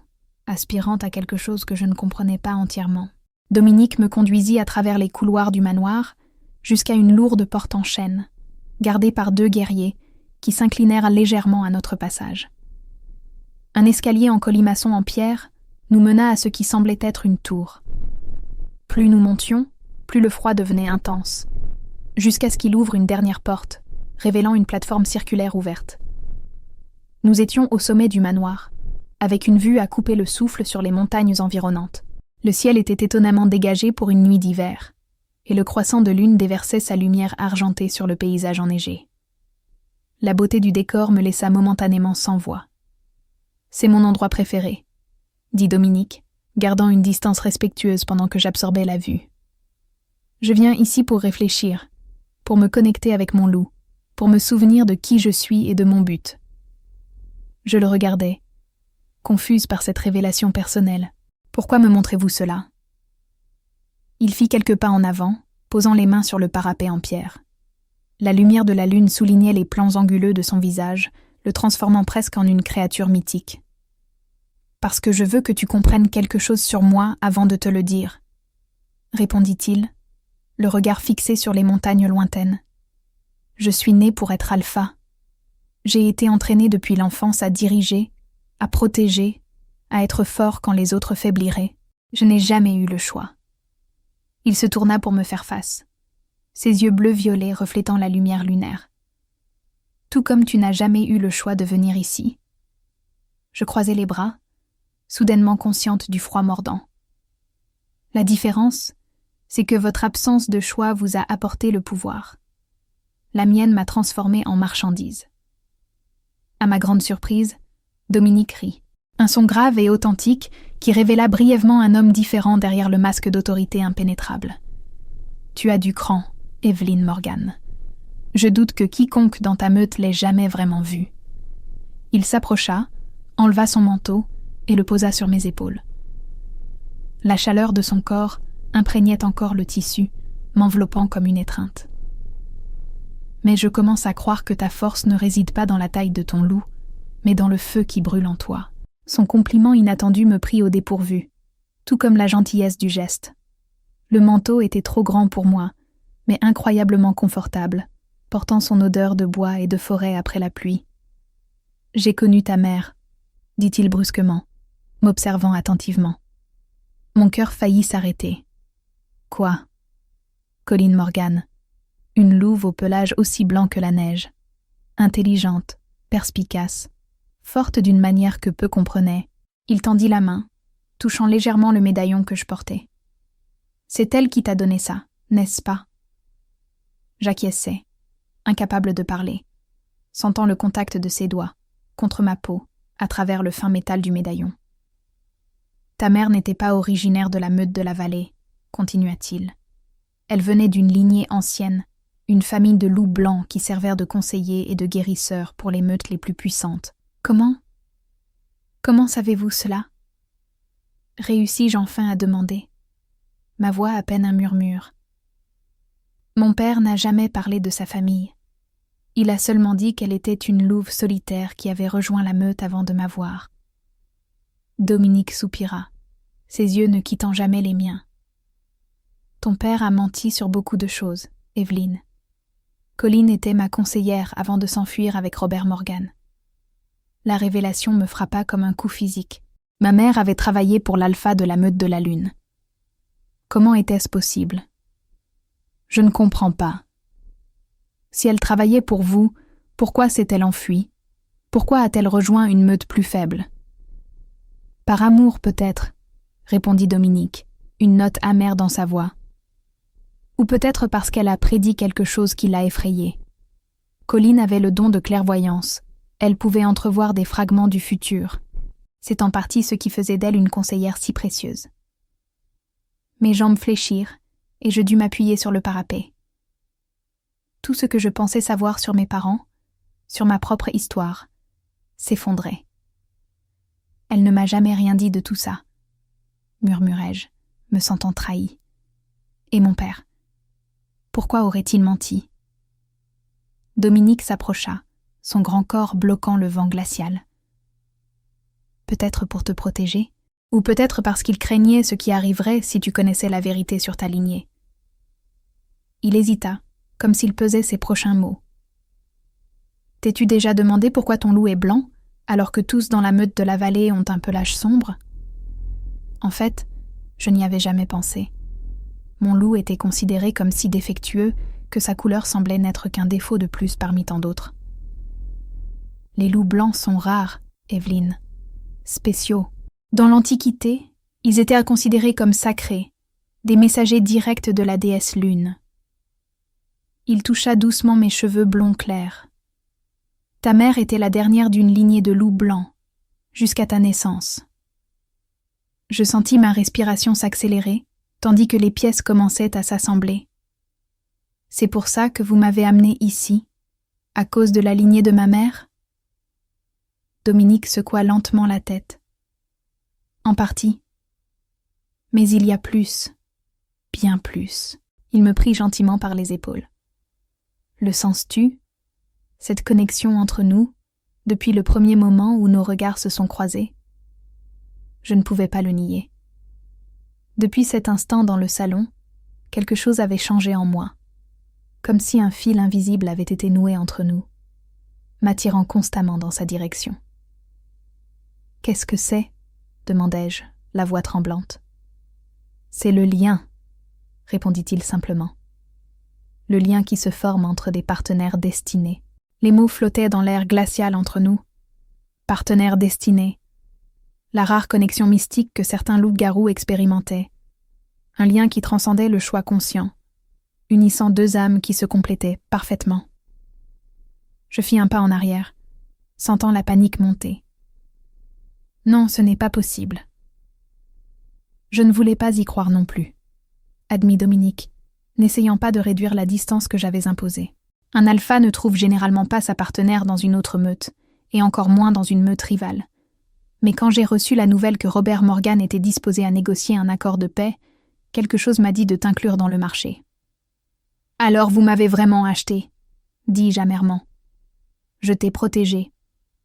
aspirant à quelque chose que je ne comprenais pas entièrement. Dominique me conduisit à travers les couloirs du manoir jusqu'à une lourde porte en chêne, gardée par 2 guerriers qui s'inclinèrent légèrement à notre passage. Un escalier en colimaçon en pierre nous mena à ce qui semblait être une tour. Plus nous montions, plus le froid devenait intense, jusqu'à ce qu'il ouvre une dernière porte, révélant une plateforme circulaire ouverte. Nous étions au sommet du manoir, avec une vue à couper le souffle sur les montagnes environnantes. Le ciel était étonnamment dégagé pour une nuit d'hiver, et le croissant de lune déversait sa lumière argentée sur le paysage enneigé. La beauté du décor me laissa momentanément sans voix. « C'est mon endroit préféré », dit Dominique, gardant une distance respectueuse pendant que j'absorbais la vue. « Je viens ici pour réfléchir, pour me connecter avec mon loup, pour me souvenir de qui je suis et de mon but. » Je le regardais, confuse par cette révélation personnelle. « Pourquoi me montrez-vous cela ?» Il fit quelques pas en avant, posant les mains sur le parapet en pierre. La lumière de la lune soulignait les plans anguleux de son visage, le transformant presque en une créature mythique. « Parce que je veux que tu comprennes quelque chose sur moi avant de te le dire, » répondit-il, le regard fixé sur les montagnes lointaines. « Je suis né pour être alpha. J'ai été entraîné depuis l'enfance à diriger, à protéger, à être fort quand les autres faibliraient. Je n'ai jamais eu le choix. » Il se tourna pour me faire face, ses yeux bleu-violet reflétant la lumière lunaire. « Tout comme tu n'as jamais eu le choix de venir ici. » Je croisai les bras, soudainement consciente du froid mordant. « La différence, c'est que votre absence de choix vous a apporté le pouvoir. La mienne m'a transformée en marchandise. » À ma grande surprise, Dominique rit. Un son grave et authentique qui révéla brièvement un homme différent derrière le masque d'autorité impénétrable. « Tu as du cran, Evelyn Morgan. Je doute que quiconque dans ta meute l'ait jamais vraiment vu. » Il s'approcha, enleva son manteau et le posa sur mes épaules. La chaleur de son corps imprégnait encore le tissu, m'enveloppant comme une étreinte. « Mais je commence à croire que ta force ne réside pas dans la taille de ton loup, mais dans le feu qui brûle en toi. » Son compliment inattendu me prit au dépourvu, tout comme la gentillesse du geste. Le manteau était trop grand pour moi, mais incroyablement confortable, portant son odeur de bois et de forêt après la pluie. « J'ai connu ta mère, » dit-il brusquement, m'observant attentivement. Mon cœur faillit s'arrêter. « Quoi ?» Colleen Morgan, une louve au pelage aussi blanc que la neige, intelligente, perspicace, forte d'une manière que peu comprenaient. Il tendit la main, touchant légèrement le médaillon que je portais. « C'est elle qui t'a donné ça, n'est-ce pas ?» J'acquiesçai, incapable de parler, sentant le contact de ses doigts, contre ma peau, à travers le fin métal du médaillon. « Ta mère n'était pas originaire de la meute de la vallée, » continua-t-il. « Elle venait d'une lignée ancienne, une famille de loups blancs qui servèrent de conseillers et de guérisseurs pour les meutes les plus puissantes. » « Comment savez-vous cela ?» réussis-je enfin à demander, ma voix à peine un murmure. Mon père n'a jamais parlé de sa famille. Il a seulement dit qu'elle était une louve solitaire qui avait rejoint la meute avant de m'avoir. Dominique soupira, ses yeux ne quittant jamais les miens. Ton père a menti sur beaucoup de choses, Evelyn. Colleen était ma conseillère avant de s'enfuir avec Robert Morgan. La révélation me frappa comme un coup physique. Ma mère avait travaillé pour l'alpha de la meute de la Lune. Comment était-ce possible ? Je ne comprends pas. Si elle travaillait pour vous, pourquoi s'est-elle enfuie ? Pourquoi a-t-elle rejoint une meute plus faible ? Par amour peut-être, répondit Dominique, une note amère dans sa voix. Ou peut-être parce qu'elle a prédit quelque chose qui l'a effrayée. Colleen avait le don de clairvoyance. Elle pouvait entrevoir des fragments du futur. C'est en partie ce qui faisait d'elle une conseillère si précieuse. Mes jambes fléchirent et je dus m'appuyer sur le parapet. Tout ce que je pensais savoir sur mes parents, sur ma propre histoire, s'effondrait. « Elle ne m'a jamais rien dit de tout ça, » murmurai-je, me sentant trahi. « Et mon père, pourquoi aurait-il menti ?» Dominique s'approcha, son grand corps bloquant le vent glacial. Peut-être pour te protéger, ou peut-être parce qu'il craignait ce qui arriverait si tu connaissais la vérité sur ta lignée. Il hésita, comme s'il pesait ses prochains mots. T'es-tu déjà demandé pourquoi ton loup est blanc, alors que tous dans la meute de la vallée ont un pelage sombre ? En fait, je n'y avais jamais pensé. Mon loup était considéré comme si défectueux que sa couleur semblait n'être qu'un défaut de plus parmi tant d'autres. Les loups blancs sont rares, Evelyn. Spéciaux. Dans l'Antiquité, ils étaient considérés comme sacrés, des messagers directs de la déesse Lune. Il toucha doucement mes cheveux blonds clairs. Ta mère était la dernière d'une lignée de loups blancs, jusqu'à ta naissance. Je sentis ma respiration s'accélérer, tandis que les pièces commençaient à s'assembler. C'est pour ça que vous m'avez amené ici, à cause de la lignée de ma mère ? Dominique secoua lentement la tête. En partie. Mais il y a plus, bien plus. Il me prit gentiment par les épaules. Le sens-tu? Cette connexion entre nous, depuis le premier moment où nos regards se sont croisés? Je ne pouvais pas le nier. Depuis cet instant dans le salon, quelque chose avait changé en moi, comme si un fil invisible avait été noué entre nous, m'attirant constamment dans sa direction. « Qu'est-ce que c'est ?» demandai-je, la voix tremblante. « C'est le lien, » répondit-il simplement. Le lien qui se forme entre des partenaires destinés. Les mots flottaient dans l'air glacial entre nous. Partenaires destinés. La rare connexion mystique que certains loups-garous expérimentaient. Un lien qui transcendait le choix conscient, unissant deux âmes qui se complétaient parfaitement. Je fis un pas en arrière, sentant la panique monter. Non, ce n'est pas possible. Je ne voulais pas y croire non plus, admit Dominique, n'essayant pas de réduire la distance que j'avais imposée. Un alpha ne trouve généralement pas sa partenaire dans une autre meute, et encore moins dans une meute rivale. Mais quand j'ai reçu la nouvelle que Robert Morgan était disposé à négocier un accord de paix, quelque chose m'a dit de t'inclure dans le marché. « Alors vous m'avez vraiment acheté, » dis-je amèrement. « Je t'ai protégé, »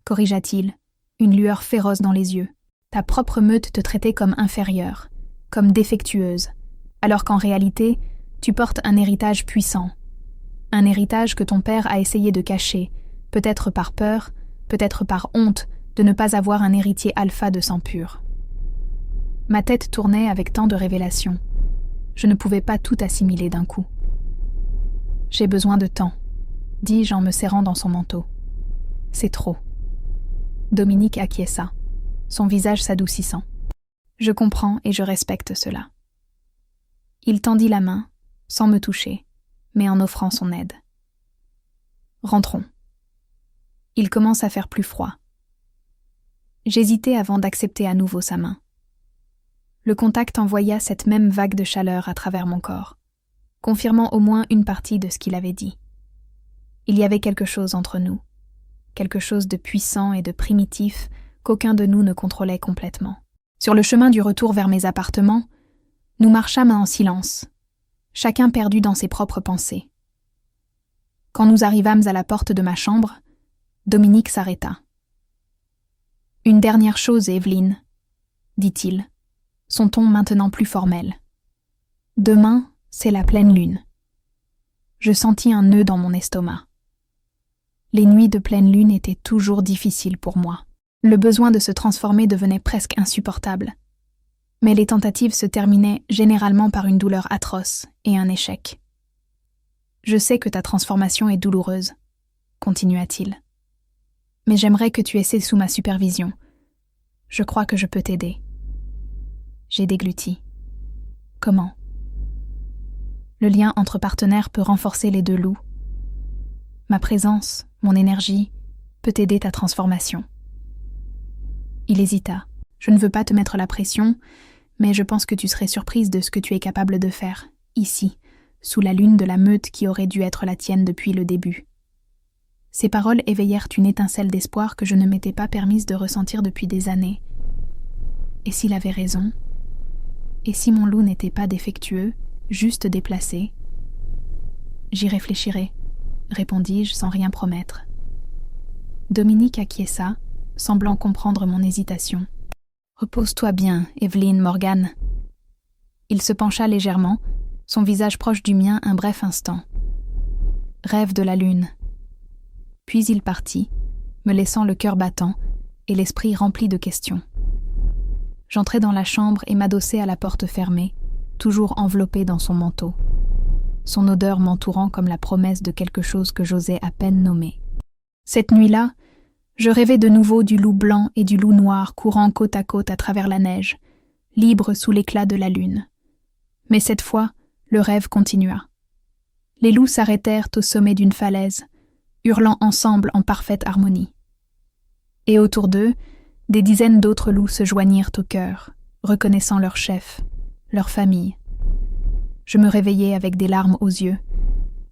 corrigea-t-il, une lueur féroce dans les yeux. Ta propre meute te traitait comme inférieure, comme défectueuse, alors qu'en réalité, tu portes un héritage puissant. Un héritage que ton père a essayé de cacher, peut-être par peur, peut-être par honte, de ne pas avoir un héritier alpha de sang pur. Ma tête tournait avec tant de révélations. Je ne pouvais pas tout assimiler d'un coup. « J'ai besoin de temps, » dis-je en me serrant dans son manteau. « C'est trop. » Dominique acquiesça, son visage s'adoucissant. « Je comprends et je respecte cela. » Il tendit la main, sans me toucher, mais en offrant son aide. « Rentrons. » Il commence à faire plus froid. J'hésitai avant d'accepter à nouveau sa main. Le contact envoya cette même vague de chaleur à travers mon corps, confirmant au moins une partie de ce qu'il avait dit. Il y avait quelque chose entre nous, quelque chose de puissant et de primitif qu'aucun de nous ne contrôlait complètement. Sur le chemin du retour vers mes appartements, nous marchâmes en silence, chacun perdu dans ses propres pensées. Quand nous arrivâmes à la porte de ma chambre, Dominique s'arrêta. « Une dernière chose, Evelyne, » dit-il, son ton maintenant plus formel. « Demain, c'est la pleine lune. » Je sentis un nœud dans mon estomac. Les nuits de pleine lune étaient toujours difficiles pour moi. Le besoin de se transformer devenait presque insupportable. Mais les tentatives se terminaient généralement par une douleur atroce et un échec. « Je sais que ta transformation est douloureuse, » continua-t-il. « Mais j'aimerais que tu essaies sous ma supervision. Je crois que je peux t'aider. » J'ai dégluti. « Comment ? » Le lien entre partenaires peut renforcer les deux loups. Ma présence, mon énergie, peut aider ta transformation. Il hésita. « Je ne veux pas te mettre la pression, mais je pense que tu serais surprise de ce que tu es capable de faire, ici, sous la lune de la meute qui aurait dû être la tienne depuis le début. » Ces paroles éveillèrent une étincelle d'espoir que je ne m'étais pas permise de ressentir depuis des années. Et s'il avait raison ? Et si mon loup n'était pas défectueux, juste déplacé ? J'y réfléchirai, répondis-je sans rien promettre. Dominique acquiesça, semblant comprendre mon hésitation. « Repose-toi bien, Evelyne Morgan. » Il se pencha légèrement, son visage proche du mien un bref instant. « Rêve de la lune. » Puis il partit, me laissant le cœur battant et l'esprit rempli de questions. J'entrai dans la chambre et m'adossai à la porte fermée, toujours enveloppé dans son manteau, son odeur m'entourant comme la promesse de quelque chose que j'osais à peine nommer. Cette nuit-là, je rêvais de nouveau du loup blanc et du loup noir courant côte à côte à travers la neige, libres sous l'éclat de la lune. Mais cette fois, le rêve continua. Les loups s'arrêtèrent au sommet d'une falaise, hurlant ensemble en parfaite harmonie. Et autour d'eux, des dizaines d'autres loups se joignirent au chœur, reconnaissant leur chef, leur famille. Je me réveillai avec des larmes aux yeux,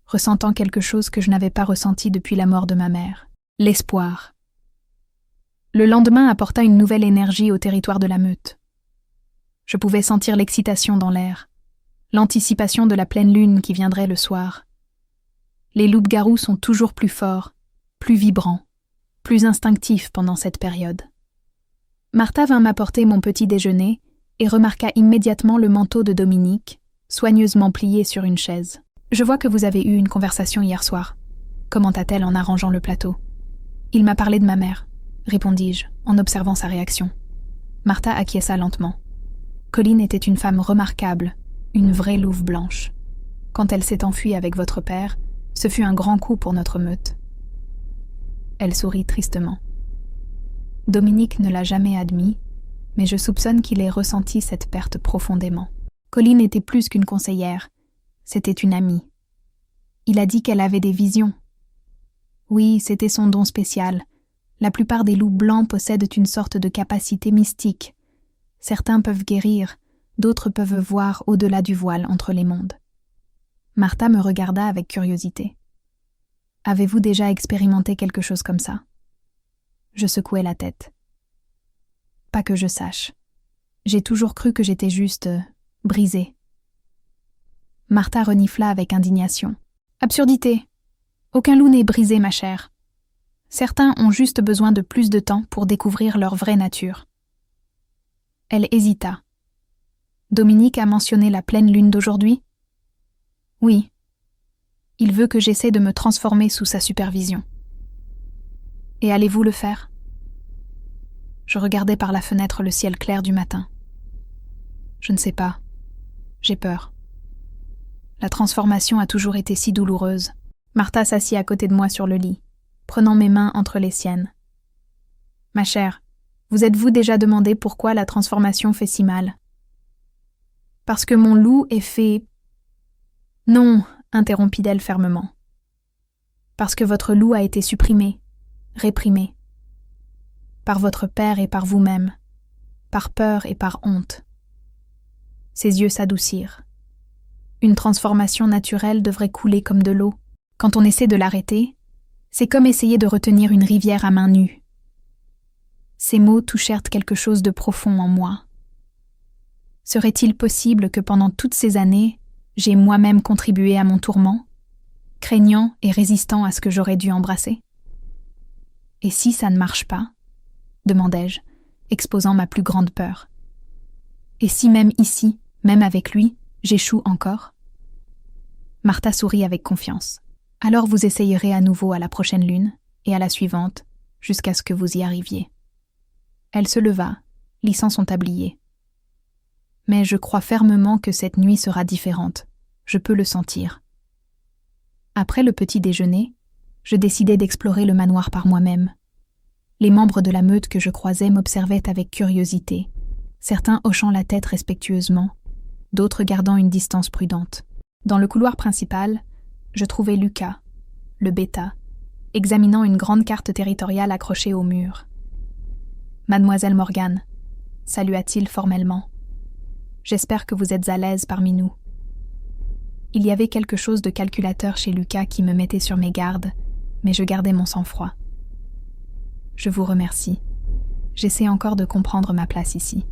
ressentant quelque chose que je n'avais pas ressenti depuis la mort de ma mère, l'espoir. Le lendemain apporta une nouvelle énergie au territoire de la meute. Je pouvais sentir l'excitation dans l'air, l'anticipation de la pleine lune qui viendrait le soir. Les loups-garous sont toujours plus forts, plus vibrants, plus instinctifs pendant cette période. Martha vint m'apporter mon petit déjeuner et remarqua immédiatement le manteau de Dominique, soigneusement plié sur une chaise. « Je vois que vous avez eu une conversation hier soir », commenta-t-elle en arrangeant le plateau. « Il m'a parlé de ma mère », répondis-je, en observant sa réaction. Martha acquiesça lentement. Colline était une femme remarquable, une vraie louve blanche. Quand elle s'est enfuie avec votre père, ce fut un grand coup pour notre meute. Elle sourit tristement. Dominique ne l'a jamais admis, mais je soupçonne qu'il ait ressenti cette perte profondément. Colline était plus qu'une conseillère, c'était une amie. Il a dit qu'elle avait des visions. Oui, c'était son don spécial. La plupart des loups blancs possèdent une sorte de capacité mystique. Certains peuvent guérir, d'autres peuvent voir au-delà du voile entre les mondes. Martha me regarda avec curiosité. « Avez-vous déjà expérimenté quelque chose comme ça ?» Je secouai la tête. « Pas que je sache. J'ai toujours cru que j'étais juste brisée. » Martha renifla avec indignation. « Absurdité. Aucun loup n'est brisé, ma chère. Certains ont juste besoin de plus de temps pour découvrir leur vraie nature. » Elle hésita. « Dominique a mentionné la pleine lune d'aujourd'hui ? » « Oui. Il veut que j'essaie de me transformer sous sa supervision. »« Et allez-vous le faire ?» Je regardais par la fenêtre le ciel clair du matin. « Je ne sais pas. J'ai peur. La transformation a toujours été si douloureuse. » Martha s'assit à côté de moi sur le lit, prenant mes mains entre les siennes. « Ma chère, vous êtes-vous déjà demandé pourquoi la transformation fait si mal ? » « Parce que mon loup est fait... » « Non, interrompit-elle fermement. Parce que votre loup a été supprimé, réprimé. Par votre père et par vous-même, par peur et par honte. » Ses yeux s'adoucirent. Une transformation naturelle devrait couler comme de l'eau. Quand on essaie de l'arrêter, c'est comme essayer de retenir une rivière à main nue. Ces mots touchèrent quelque chose de profond en moi. Serait-il possible que pendant toutes ces années, j'ai moi-même contribué à mon tourment, craignant et résistant à ce que j'aurais dû embrasser ? « Et si ça ne marche pas ?» demandai-je, exposant ma plus grande peur. « Et si même ici, même avec lui, j'échoue encore ?» Martha sourit avec confiance. « Alors vous essayerez à nouveau à la prochaine lune, et à la suivante, jusqu'à ce que vous y arriviez. » Elle se leva, lissant son tablier. Mais je crois fermement que cette nuit sera différente. Je peux le sentir. Après le petit déjeuner, je décidai d'explorer le manoir par moi-même. Les membres de la meute que je croisais m'observaient avec curiosité, certains hochant la tête respectueusement, d'autres gardant une distance prudente. Dans le couloir principal, je trouvai Lucas, le bêta, examinant une grande carte territoriale accrochée au mur. « Mademoiselle Morgan », salua-t-il formellement. « J'espère que vous êtes à l'aise parmi nous. » Il y avait quelque chose de calculateur chez Lucas qui me mettait sur mes gardes, mais je gardais mon sang-froid. « Je vous remercie. J'essaie encore de comprendre ma place ici. »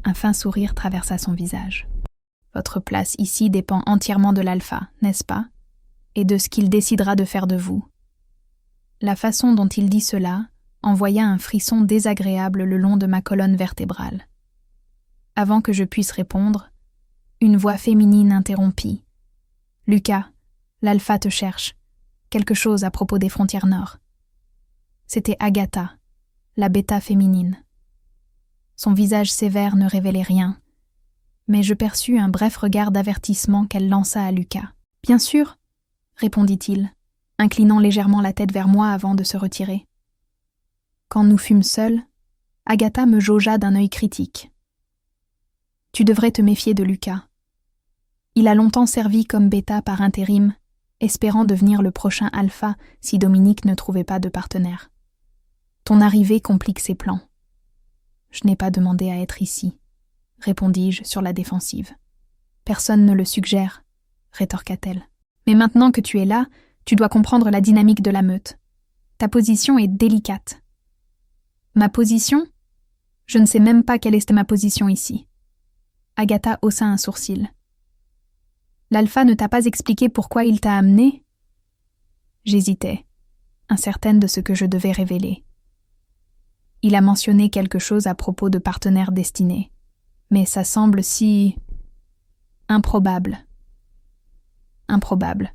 Un fin sourire traversa son visage. « Votre place ici dépend entièrement de l'alpha, n'est-ce pas ? Et de ce qu'il décidera de faire de vous. » La façon dont il dit cela envoya un frisson désagréable le long de ma colonne vertébrale. Avant que je puisse répondre, une voix féminine interrompit. « Lucas, l'alpha te cherche. Quelque chose à propos des frontières nord. » C'était Agatha, la bêta féminine. Son visage sévère ne révélait rien, mais je perçus un bref regard d'avertissement qu'elle lança à Lucas. « Bien sûr, » répondit-il, inclinant légèrement la tête vers moi avant de se retirer. Quand nous fûmes seuls, Agatha me jaugea d'un œil critique. « Tu devrais te méfier de Lucas. Il a longtemps servi comme bêta par intérim, espérant devenir le prochain alpha si Dominique ne trouvait pas de partenaire. Ton arrivée complique ses plans. »« Je n'ai pas demandé à être ici, » répondis-je sur la défensive. « Personne ne le suggère, » rétorqua-t-elle. « Mais maintenant que tu es là, tu dois comprendre la dynamique de la meute. Ta position est délicate. » « Ma position ? Je ne sais même pas quelle est ma position ici. » Agatha haussa un sourcil. « L'alpha ne t'a pas expliqué pourquoi il t'a amené, J'hésitais, incertaine de ce que je devais révéler. Il a mentionné quelque chose à propos de partenaires destinés, mais ça semble si... improbable. Improbable,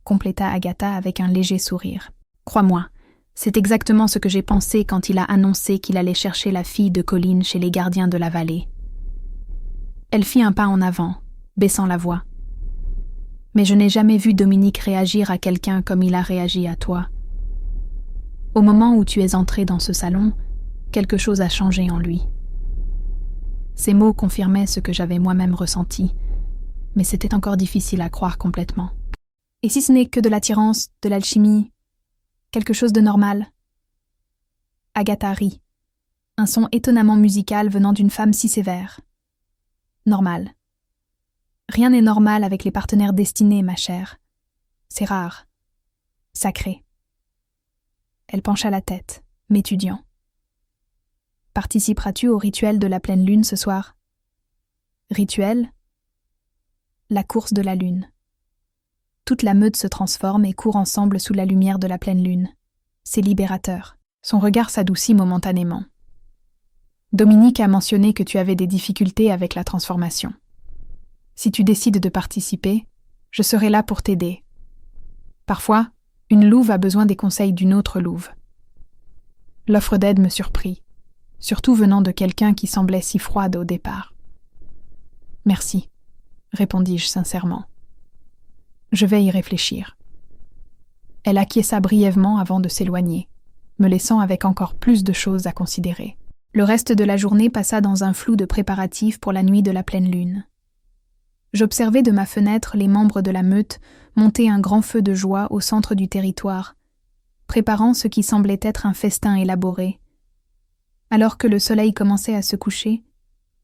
compléta Agatha avec un léger sourire. Crois-moi, c'est exactement ce que j'ai pensé quand il a annoncé qu'il allait chercher la fille de Colline chez les gardiens de la vallée. Elle fit un pas en avant, baissant la voix. Mais je n'ai jamais vu Dominique réagir à quelqu'un comme il a réagi à toi. Au moment où tu es entré dans ce salon, quelque chose a changé en lui. Ces mots confirmaient ce que j'avais moi-même ressenti, mais c'était encore difficile à croire complètement. Et si ce n'est que de l'attirance, de l'alchimie, quelque chose de normal? Agatha rit, un son étonnamment musical venant d'une femme si sévère. Normal. Rien n'est normal avec les partenaires destinés, ma chère. C'est rare. Sacré. Elle pencha la tête, m'étudiant. Participeras-tu au rituel de la pleine lune ce soir? Rituel? La course de la lune. Toute la meute se transforme et court ensemble sous la lumière de la pleine lune. C'est libérateur. Son regard s'adoucit momentanément. Dominique a mentionné que tu avais des difficultés avec la transformation. Si tu décides de participer, je serai là pour t'aider. Parfois, une louve a besoin des conseils d'une autre louve. L'offre d'aide me surprit, surtout venant de quelqu'un qui semblait si froide au départ. Merci, répondis-je sincèrement. Je vais y réfléchir. Elle acquiesça brièvement avant de s'éloigner, me laissant avec encore plus de choses à considérer. Le reste de la journée passa dans un flou de préparatifs pour la nuit de la pleine lune. J'observais de ma fenêtre les membres de la meute monter un grand feu de joie au centre du territoire, préparant ce qui semblait être un festin élaboré. Alors que le soleil commençait à se coucher,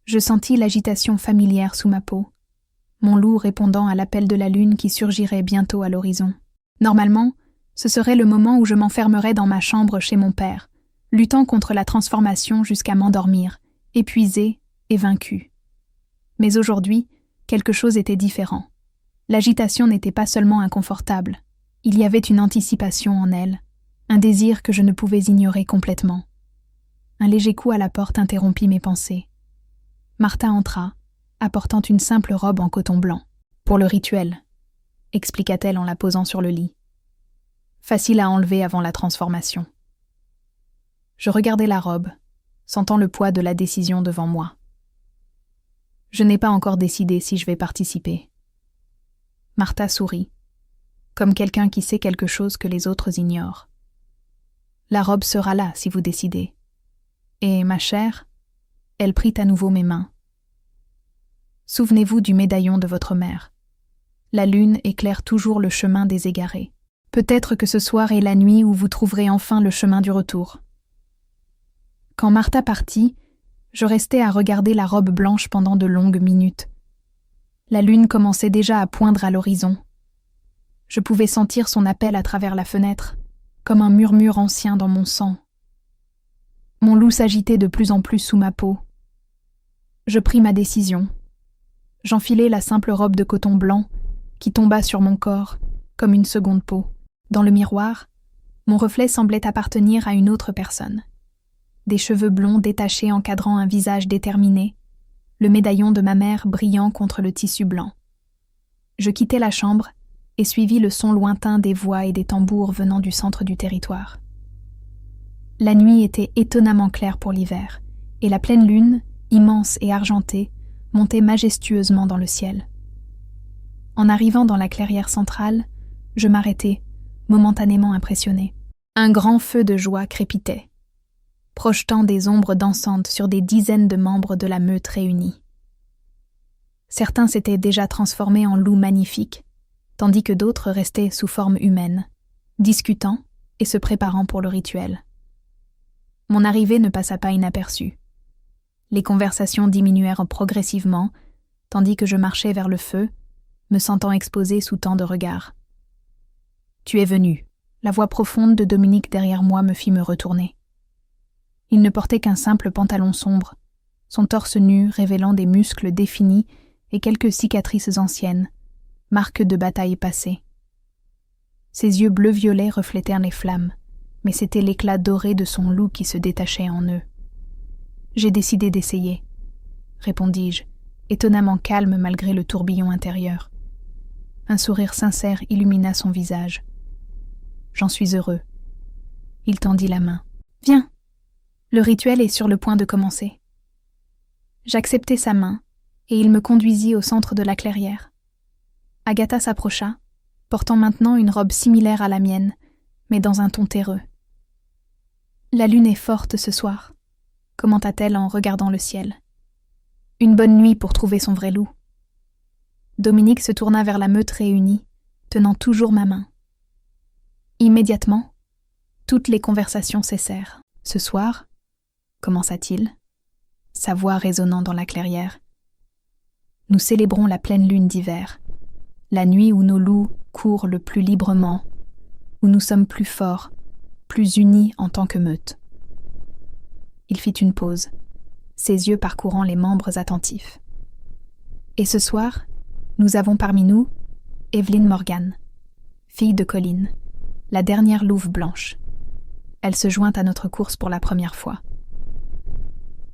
je sentis l'agitation familière sous ma peau, mon loup répondant à l'appel de la lune qui surgirait bientôt à l'horizon. Normalement, ce serait le moment où je m'enfermerais dans ma chambre chez mon père, luttant contre la transformation jusqu'à m'endormir, épuisée et vaincue. Mais aujourd'hui, quelque chose était différent. L'agitation n'était pas seulement inconfortable, il y avait une anticipation en elle, un désir que je ne pouvais ignorer complètement. Un léger coup à la porte interrompit mes pensées. Martha entra, apportant une simple robe en coton blanc. « Pour le rituel », expliqua-t-elle en la posant sur le lit. Facile à enlever avant la transformation. Je regardais la robe, sentant le poids de la décision devant moi. Je n'ai pas encore décidé si je vais participer. Martha sourit, comme quelqu'un qui sait quelque chose que les autres ignorent. La robe sera là si vous décidez. Et, ma chère, elle prit à nouveau mes mains. Souvenez-vous du médaillon de votre mère. La lune éclaire toujours le chemin des égarés. Peut-être que ce soir est la nuit où vous trouverez enfin le chemin du retour. Quand Martha partit, je restai à regarder la robe blanche pendant de longues minutes. La lune commençait déjà à poindre à l'horizon. Je pouvais sentir son appel à travers la fenêtre, comme un murmure ancien dans mon sang. Mon loup s'agitait de plus en plus sous ma peau. Je pris ma décision. J'enfilai la simple robe de coton blanc qui tomba sur mon corps, comme une seconde peau. Dans le miroir, mon reflet semblait appartenir à une autre personne. Des cheveux blonds détachés encadrant un visage déterminé, le médaillon de ma mère brillant contre le tissu blanc. Je quittai la chambre et suivis le son lointain des voix et des tambours venant du centre du territoire. La nuit était étonnamment claire pour l'hiver, et la pleine lune, immense et argentée, montait majestueusement dans le ciel. En arrivant dans la clairière centrale, je m'arrêtai, momentanément impressionné. Un grand feu de joie crépitait, projetant des ombres dansantes sur des dizaines de membres de la meute réunis. Certains s'étaient déjà transformés en loups magnifiques, tandis que d'autres restaient sous forme humaine, discutant et se préparant pour le rituel. Mon arrivée ne passa pas inaperçue. Les conversations diminuèrent progressivement, tandis que je marchais vers le feu, me sentant exposé sous tant de regards. « Tu es venu », la voix profonde de Dominique derrière moi me fit me retourner. Il ne portait qu'un simple pantalon sombre, son torse nu révélant des muscles définis et quelques cicatrices anciennes, marques de batailles passées. Ses yeux bleu-violet reflétèrent les flammes, mais c'était l'éclat doré de son loup qui se détachait en eux. « J'ai décidé d'essayer, » répondis-je, étonnamment calme malgré le tourbillon intérieur. Un sourire sincère illumina son visage. « J'en suis heureux. » Il tendit la main. « Viens, le rituel est sur le point de commencer. » J'acceptai sa main, et il me conduisit au centre de la clairière. Agatha s'approcha, portant maintenant une robe similaire à la mienne, mais dans un ton terreux. « La lune est forte ce soir, » commenta-t-elle en regardant le ciel. « Une bonne nuit pour trouver son vrai loup. » Dominique se tourna vers la meute réunie, tenant toujours ma main. Immédiatement, toutes les conversations cessèrent. « Ce soir, » commença-t-il, sa voix résonnant dans la clairière, « nous célébrons la pleine lune d'hiver, la nuit où nos loups courent le plus librement, où nous sommes plus forts, plus unis en tant que meute. » Il fit une pause, ses yeux parcourant les membres attentifs. « Et ce soir, nous avons parmi nous Evelyn Morgan, fille de Colline, la dernière louve blanche. Elle se joint à notre course pour la première fois. »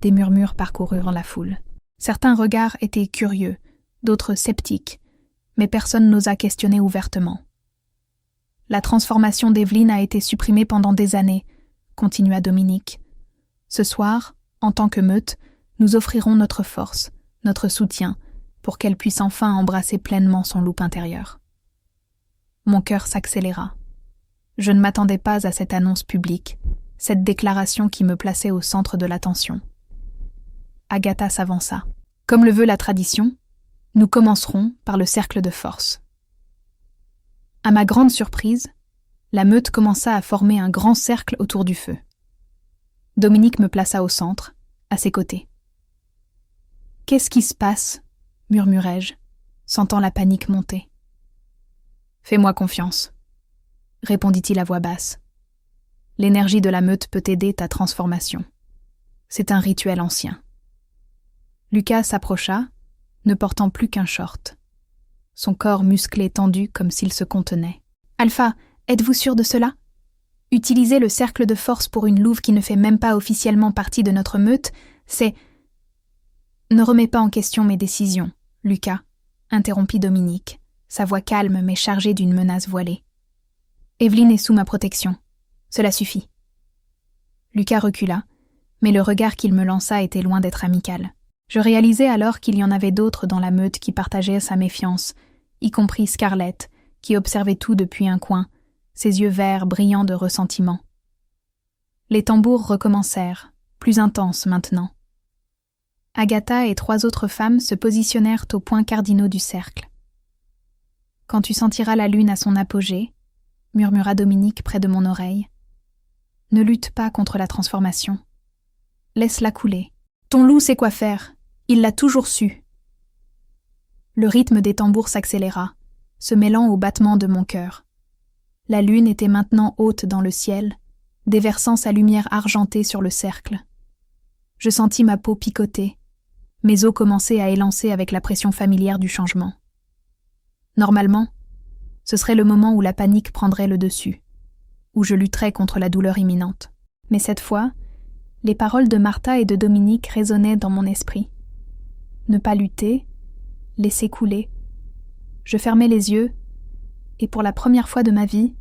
Des murmures parcoururent la foule. Certains regards étaient curieux, d'autres sceptiques, mais personne n'osa questionner ouvertement. « La transformation d'Evelyn a été supprimée pendant des années, » continua Dominique. « Ce soir, en tant que meute, nous offrirons notre force, notre soutien, pour qu'elle puisse enfin embrasser pleinement son loup intérieur. » Mon cœur s'accéléra. Je ne m'attendais pas à cette annonce publique, cette déclaration qui me plaçait au centre de l'attention. Agatha s'avança. « Comme le veut la tradition, nous commencerons par le cercle de force. » À ma grande surprise, la meute commença à former un grand cercle autour du feu. Dominique me plaça au centre, à ses côtés. « Qu'est-ce qui se passe ?» murmurai-je, sentant la panique monter. « Fais-moi confiance, » répondit-il à voix basse. « L'énergie de la meute peut aider ta transformation. C'est un rituel ancien. » Lucas s'approcha, ne portant plus qu'un short. Son corps musclé tendu comme s'il se contenait. « Alpha, êtes-vous sûr de cela ? Utiliser le cercle de force pour une louve qui ne fait même pas officiellement partie de notre meute, c'est... » « Ne remets pas en question mes décisions, Lucas, » interrompit Dominique, sa voix calme mais chargée d'une menace voilée. « Evelyn est sous ma protection. Cela suffit. » Lucas recula, mais le regard qu'il me lança était loin d'être amical. Je réalisai alors qu'il y en avait d'autres dans la meute qui partageaient sa méfiance, y compris Scarlett, qui observait tout depuis un coin, ses yeux verts brillants de ressentiment. Les tambours recommencèrent, plus intenses maintenant. Agatha et 3 autres femmes se positionnèrent aux points cardinaux du cercle. « Quand tu sentiras la lune à son apogée, » murmura Dominique près de mon oreille, « ne lutte pas contre la transformation. Laisse-la couler. Ton loup sait quoi faire. Il l'a toujours su. » Le rythme des tambours s'accéléra, se mêlant au battement de mon cœur. La lune était maintenant haute dans le ciel, déversant sa lumière argentée sur le cercle. Je sentis ma peau picoter. Mes os commençaient à élancer avec la pression familière du changement. Normalement, ce serait le moment où la panique prendrait le dessus, où je lutterais contre la douleur imminente. Mais cette fois, les paroles de Martha et de Dominique résonnaient dans mon esprit. Ne pas lutter, laisser couler. Je fermais les yeux, et pour la première fois de ma vie,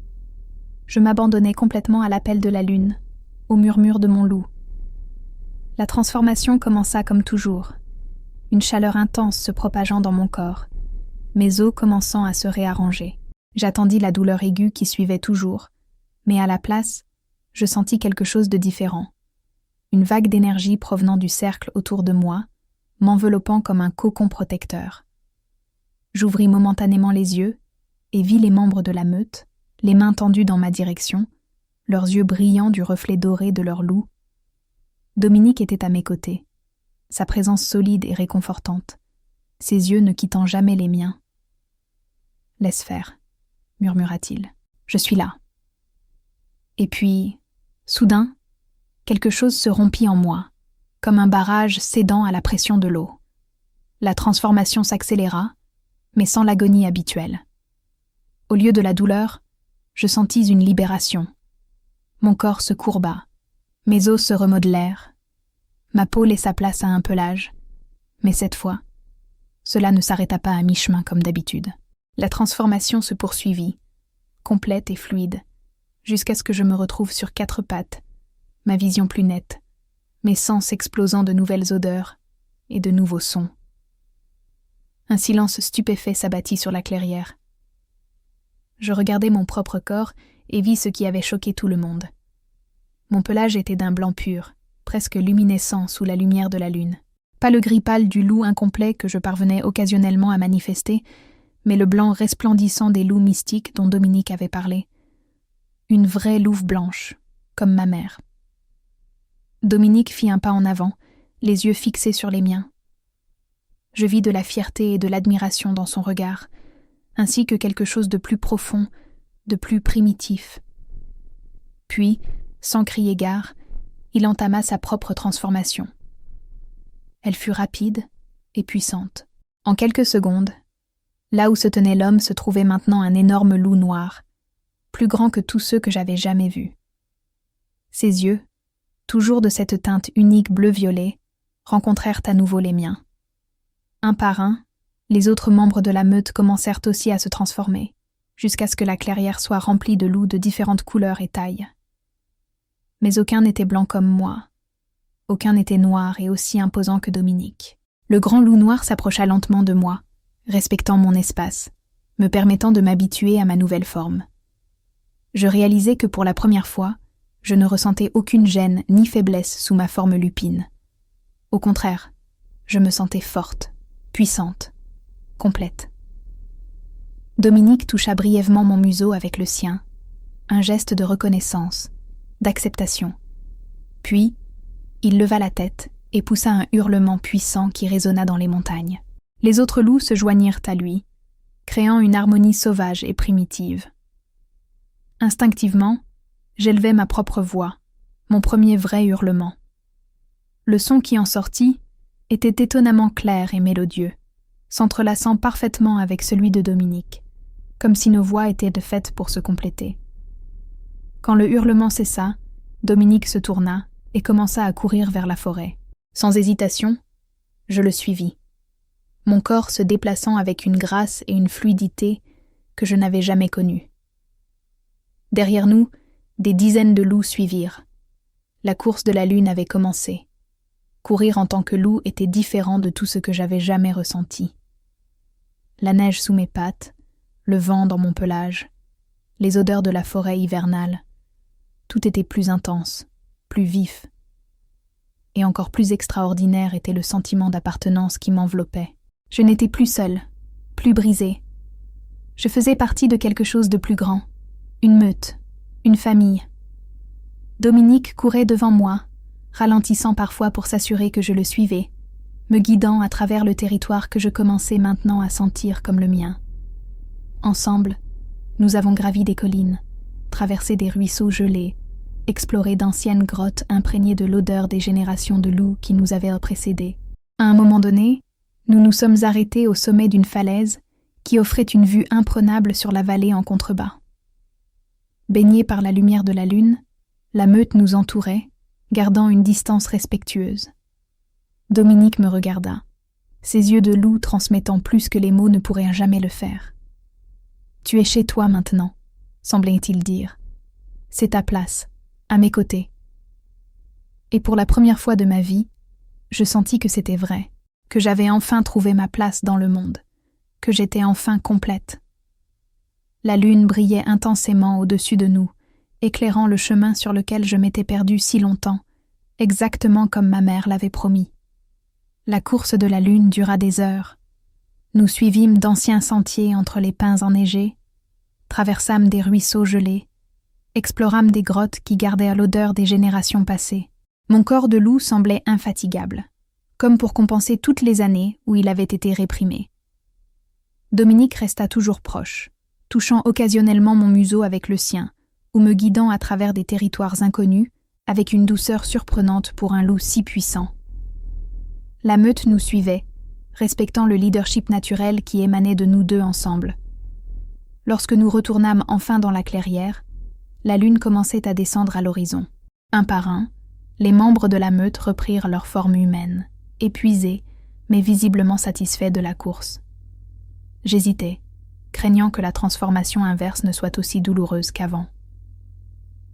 je m'abandonnais complètement à l'appel de la lune, au murmure de mon loup. La transformation commença comme toujours, une chaleur intense se propageant dans mon corps, mes os commençant à se réarranger. J'attendis la douleur aiguë qui suivait toujours, mais à la place, je sentis quelque chose de différent. Une vague d'énergie provenant du cercle autour de moi, m'enveloppant comme un cocon protecteur. J'ouvris momentanément les yeux et vis les membres de la meute, les mains tendues dans ma direction, leurs yeux brillants du reflet doré de leur loup. Dominique était à mes côtés, sa présence solide et réconfortante, ses yeux ne quittant jamais les miens. « Laisse faire, » murmura-t-il. « Je suis là. » Et puis, soudain, quelque chose se rompit en moi, comme un barrage cédant à la pression de l'eau. La transformation s'accéléra, mais sans l'agonie habituelle. Au lieu de la douleur, je sentis une libération. Mon corps se courba, mes os se remodelèrent, ma peau laissa place à un pelage, mais cette fois, cela ne s'arrêta pas à mi-chemin comme d'habitude. La transformation se poursuivit, complète et fluide, jusqu'à ce que je me retrouve sur 4 pattes, ma vision plus nette, mes sens explosant de nouvelles odeurs et de nouveaux sons. Un silence stupéfait s'abattit sur la clairière. Je regardai mon propre corps et vis ce qui avait choqué tout le monde. Mon pelage était d'un blanc pur, presque luminescent sous la lumière de la lune. Pas le gris pâle du loup incomplet que je parvenais occasionnellement à manifester, mais le blanc resplendissant des loups mystiques dont Dominique avait parlé. Une vraie louve blanche, comme ma mère. Dominique fit un pas en avant, les yeux fixés sur les miens. Je vis de la fierté et de l'admiration dans son regard, ainsi que quelque chose de plus profond, de plus primitif. Puis, sans crier gare, il entama sa propre transformation. Elle fut rapide et puissante. En quelques secondes, là où se tenait l'homme se trouvait maintenant un énorme loup noir, plus grand que tous ceux que j'avais jamais vus. Ses yeux, toujours de cette teinte unique bleu-violet, rencontrèrent à nouveau les miens. Un par un, les autres membres de la meute commencèrent aussi à se transformer, jusqu'à ce que la clairière soit remplie de loups de différentes couleurs et tailles. Mais aucun n'était blanc comme moi. Aucun n'était noir et aussi imposant que Dominique. Le grand loup noir s'approcha lentement de moi, respectant mon espace, me permettant de m'habituer à ma nouvelle forme. Je réalisais que pour la première fois, je ne ressentais aucune gêne ni faiblesse sous ma forme lupine. Au contraire, je me sentais forte, puissante, complète. Dominique toucha brièvement mon museau avec le sien, un geste de reconnaissance, d'acceptation. Puis, il leva la tête et poussa un hurlement puissant qui résonna dans les montagnes. Les autres loups se joignirent à lui, créant une harmonie sauvage et primitive. Instinctivement, j'élevai ma propre voix, mon premier vrai hurlement. Le son qui en sortit était étonnamment clair et mélodieux, s'entrelaçant parfaitement avec celui de Dominique, comme si nos voix étaient de fait pour se compléter. Quand le hurlement cessa, Dominique se tourna et commença à courir vers la forêt. Sans hésitation, je le suivis, mon corps se déplaçant avec une grâce et une fluidité que je n'avais jamais connues. Derrière nous, des dizaines de loups suivirent. La course de la lune avait commencé. Courir en tant que loup était différent de tout ce que j'avais jamais ressenti. La neige sous mes pattes, le vent dans mon pelage, les odeurs de la forêt hivernale, tout était plus intense, plus vif. Et encore plus extraordinaire était le sentiment d'appartenance qui m'enveloppait. Je n'étais plus seule, plus brisée. Je faisais partie de quelque chose de plus grand, une meute, une famille. Dominique courait devant moi, ralentissant parfois pour s'assurer que je le suivais, me guidant à travers le territoire que je commençais maintenant à sentir comme le mien. Ensemble, nous avons gravi des collines, traversé des ruisseaux gelés, exploré d'anciennes grottes imprégnées de l'odeur des générations de loups qui nous avaient précédés. À un moment donné, nous nous sommes arrêtés au sommet d'une falaise qui offrait une vue imprenable sur la vallée en contrebas. Baignée par la lumière de la lune, la meute nous entourait, gardant une distance respectueuse. Dominique me regarda, ses yeux de loup transmettant plus que les mots ne pourraient jamais le faire. « Tu es chez toi maintenant », semblait-il dire. « C'est ta place, à mes côtés. » Et pour la première fois de ma vie, je sentis que c'était vrai, que j'avais enfin trouvé ma place dans le monde, que j'étais enfin complète. La lune brillait intensément au-dessus de nous, éclairant le chemin sur lequel je m'étais perdue si longtemps, exactement comme ma mère l'avait promis. La course de la lune dura des heures. Nous suivîmes d'anciens sentiers entre les pins enneigés, traversâmes des ruisseaux gelés, explorâmes des grottes qui gardaient l'odeur des générations passées. Mon corps de loup semblait infatigable, comme pour compenser toutes les années où il avait été réprimé. Dominique resta toujours proche, touchant occasionnellement mon museau avec le sien, ou me guidant à travers des territoires inconnus, avec une douceur surprenante pour un loup si puissant. La meute nous suivait, respectant le leadership naturel qui émanait de nous deux ensemble. Lorsque nous retournâmes enfin dans la clairière, la lune commençait à descendre à l'horizon. Un par un, les membres de la meute reprirent leur forme humaine, épuisés, mais visiblement satisfaits de la course. J'hésitais, craignant que la transformation inverse ne soit aussi douloureuse qu'avant.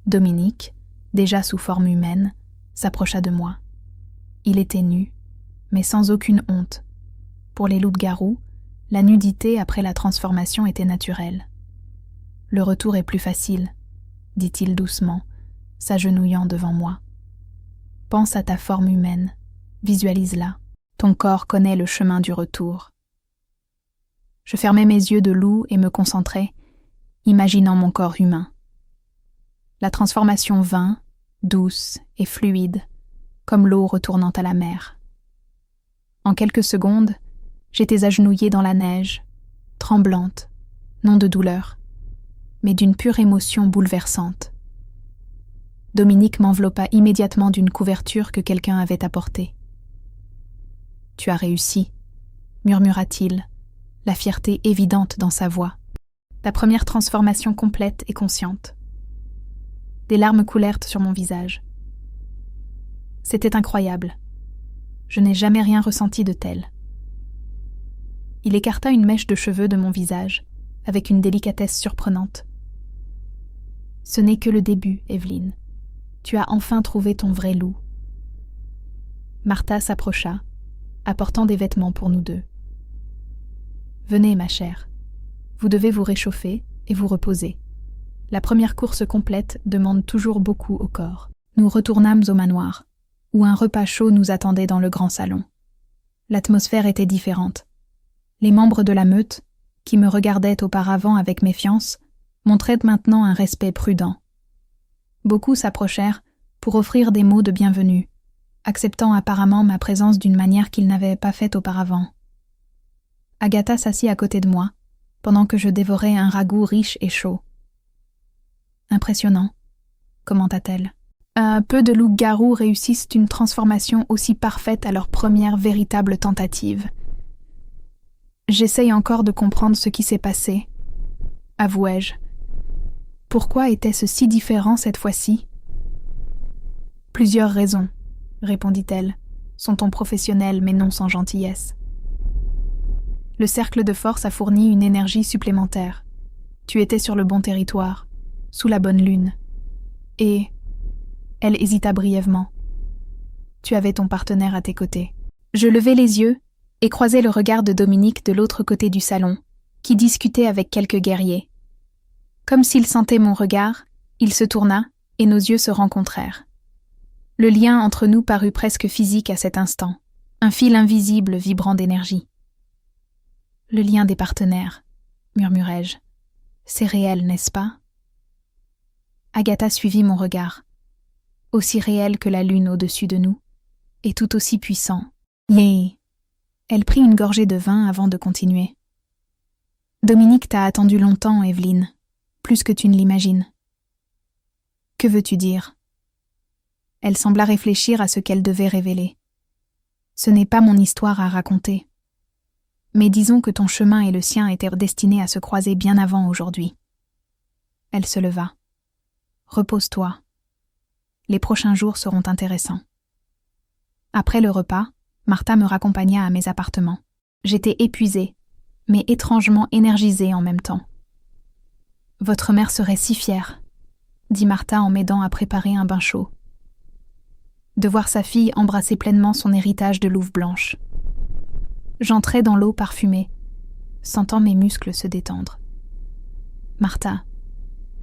Dominique, déjà sous forme humaine, s'approcha de moi. Il était nu, mais sans aucune honte. Pour les loups-garous, la nudité après la transformation était naturelle. « Le retour est plus facile », dit-il doucement, s'agenouillant devant moi. « Pense à ta forme humaine, visualise-la. Ton corps connaît le chemin du retour. » Je fermais mes yeux de loup et me concentrais, imaginant mon corps humain. La transformation vint, douce et fluide, comme l'eau retournant à la mer. En quelques secondes, j'étais agenouillée dans la neige, tremblante, non de douleur, mais d'une pure émotion bouleversante. Dominique m'enveloppa immédiatement d'une couverture que quelqu'un avait apportée. « Tu as réussi », murmura-t-il, la fierté évidente dans sa voix. Ta première transformation complète et consciente. Des larmes coulèrent sur mon visage. C'était incroyable. Je n'ai jamais rien ressenti de tel. Il écarta une mèche de cheveux de mon visage, avec une délicatesse surprenante. Ce n'est que le début, Evelyne. Tu as enfin trouvé ton vrai loup. Martha s'approcha, apportant des vêtements pour nous deux. Venez, ma chère. Vous devez vous réchauffer et vous reposer. La première course complète demande toujours beaucoup au corps. Nous retournâmes au manoir, où un repas chaud nous attendait dans le grand salon. L'atmosphère était différente. Les membres de la meute, qui me regardaient auparavant avec méfiance, montraient maintenant un respect prudent. Beaucoup s'approchèrent pour offrir des mots de bienvenue, acceptant apparemment ma présence d'une manière qu'ils n'avaient pas faite auparavant. Agatha s'assit à côté de moi, pendant que je dévorais un ragoût riche et chaud. « Impressionnant », commenta-t-elle. « Peu de loups-garous réussissent une transformation aussi parfaite à leur première véritable tentative. J'essaye encore de comprendre ce qui s'est passé, avouai-je. Pourquoi était-ce si différent cette fois-ci ? Plusieurs raisons, répondit-elle, son ton professionnel mais non sans gentillesse. Le cercle de force a fourni une énergie supplémentaire. Tu étais sur le bon territoire, sous la bonne lune. Et... Elle hésita brièvement. Tu avais ton partenaire à tes côtés. Je levai les yeux et croisai le regard de Dominique de l'autre côté du salon, qui discutait avec quelques guerriers. Comme s'il sentait mon regard, il se tourna et nos yeux se rencontrèrent. Le lien entre nous parut presque physique à cet instant, un fil invisible vibrant d'énergie. « Le lien des partenaires », murmurai-je. « C'est réel, n'est-ce pas ?» Agatha suivit mon regard. Aussi réel que la lune au-dessus de nous, et tout aussi puissant. « Yé !» Elle prit une gorgée de vin avant de continuer. « Dominique t'a attendu longtemps, Evelyne, plus que tu ne l'imagines. »« Que veux-tu dire ?» Elle sembla réfléchir à ce qu'elle devait révéler. « Ce n'est pas mon histoire à raconter. Mais disons que ton chemin et le sien étaient destinés à se croiser bien avant aujourd'hui. » Elle se leva. « Repose-toi. Les prochains jours seront intéressants. » Après le repas, Martha me raccompagna à mes appartements. J'étais épuisée, mais étrangement énergisée en même temps. « Votre mère serait si fière, » dit Martha en m'aidant à préparer un bain chaud. De voir sa fille embrasser pleinement son héritage de louve blanche. J'entrai dans l'eau parfumée, sentant mes muscles se détendre. « Martha,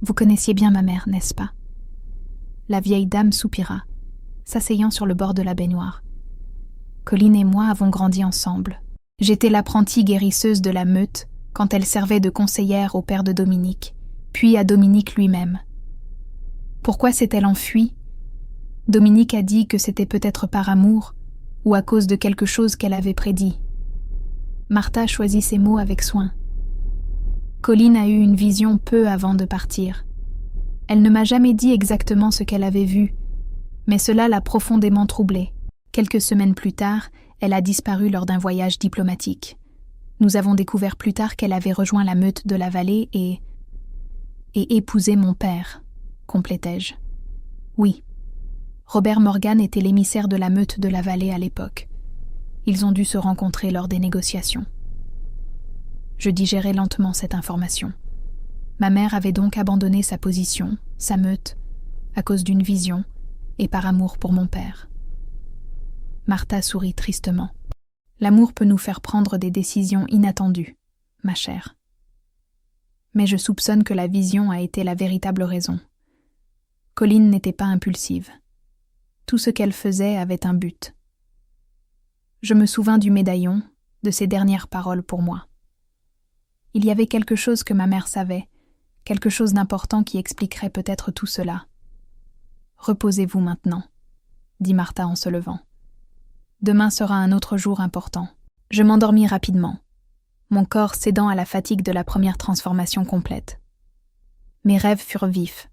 vous connaissiez bien ma mère, n'est-ce pas ?» La vieille dame soupira, s'asseyant sur le bord de la baignoire. Colline et moi avons grandi ensemble. J'étais l'apprentie guérisseuse de la meute quand elle servait de conseillère au père de Dominique, puis à Dominique lui-même. Pourquoi s'est-elle enfuie ? Dominique a dit que c'était peut-être par amour ou à cause de quelque chose qu'elle avait prédit. Martha choisit ses mots avec soin. Colline a eu une vision peu avant de partir. Elle ne m'a jamais dit exactement ce qu'elle avait vu, mais cela l'a profondément troublée. Quelques semaines plus tard, elle a disparu lors d'un voyage diplomatique. Nous avons découvert plus tard qu'elle avait rejoint la meute de la vallée et épousé mon père, complétai-je. Oui. Robert Morgan était l'émissaire de la meute de la vallée à l'époque. Ils ont dû se rencontrer lors des négociations. Je digérais lentement cette information. Ma mère avait donc abandonné sa position, sa meute, à cause d'une vision et par amour pour mon père. Martha sourit tristement. L'amour peut nous faire prendre des décisions inattendues, ma chère. Mais je soupçonne que la vision a été la véritable raison. Colline n'était pas impulsive. Tout ce qu'elle faisait avait un but. Je me souvins du médaillon, de ses dernières paroles pour moi. Il y avait quelque chose que ma mère savait, quelque chose d'important qui expliquerait peut-être tout cela. « Reposez-vous maintenant », dit Martha en se levant. « Demain sera un autre jour important. » Je m'endormis rapidement, mon corps cédant à la fatigue de la première transformation complète. Mes rêves furent vifs,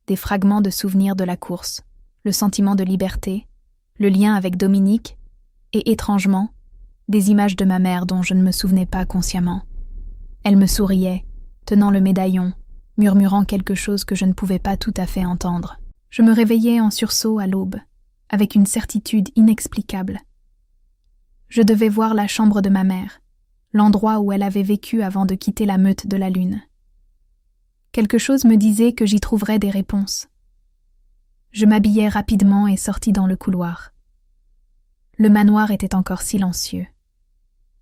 des fragments de souvenirs de la course, le sentiment de liberté, le lien avec Dominique, et étrangement, des images de ma mère dont je ne me souvenais pas consciemment. Elle me souriait, tenant le médaillon, murmurant quelque chose que je ne pouvais pas tout à fait entendre. Je me réveillais en sursaut à l'aube, avec une certitude inexplicable. Je devais voir la chambre de ma mère, l'endroit où elle avait vécu avant de quitter la meute de la Lune. Quelque chose me disait que j'y trouverais des réponses. Je m'habillai rapidement et sortis dans le couloir. Le manoir était encore silencieux.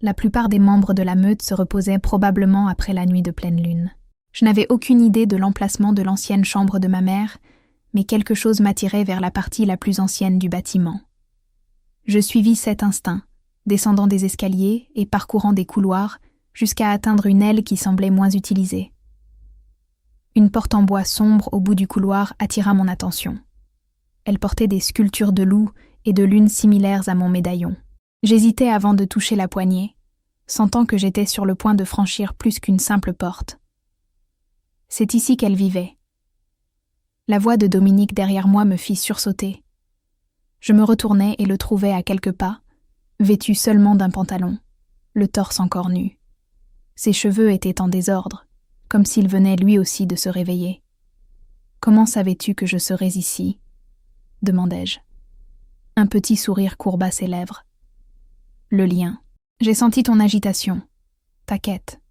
La plupart des membres de la meute se reposaient probablement après la nuit de pleine lune. Je n'avais aucune idée de l'emplacement de l'ancienne chambre de ma mère, mais quelque chose m'attirait vers la partie la plus ancienne du bâtiment. Je suivis cet instinct, descendant des escaliers et parcourant des couloirs jusqu'à atteindre une aile qui semblait moins utilisée. Une porte en bois sombre au bout du couloir attira mon attention. Elle portait des sculptures de loups et de lunes similaires à mon médaillon. J'hésitais avant de toucher la poignée, sentant que j'étais sur le point de franchir plus qu'une simple porte. C'est ici qu'elle vivait. La voix de Dominique derrière moi me fit sursauter. Je me retournai et le trouvai à quelques pas, vêtu seulement d'un pantalon, le torse encore nu. Ses cheveux étaient en désordre, comme s'il venait lui aussi de se réveiller. « Comment savais-tu que je serais ici ?» demandai-je. Un petit sourire courba ses lèvres. Le lien. J'ai senti ton agitation, ta quête.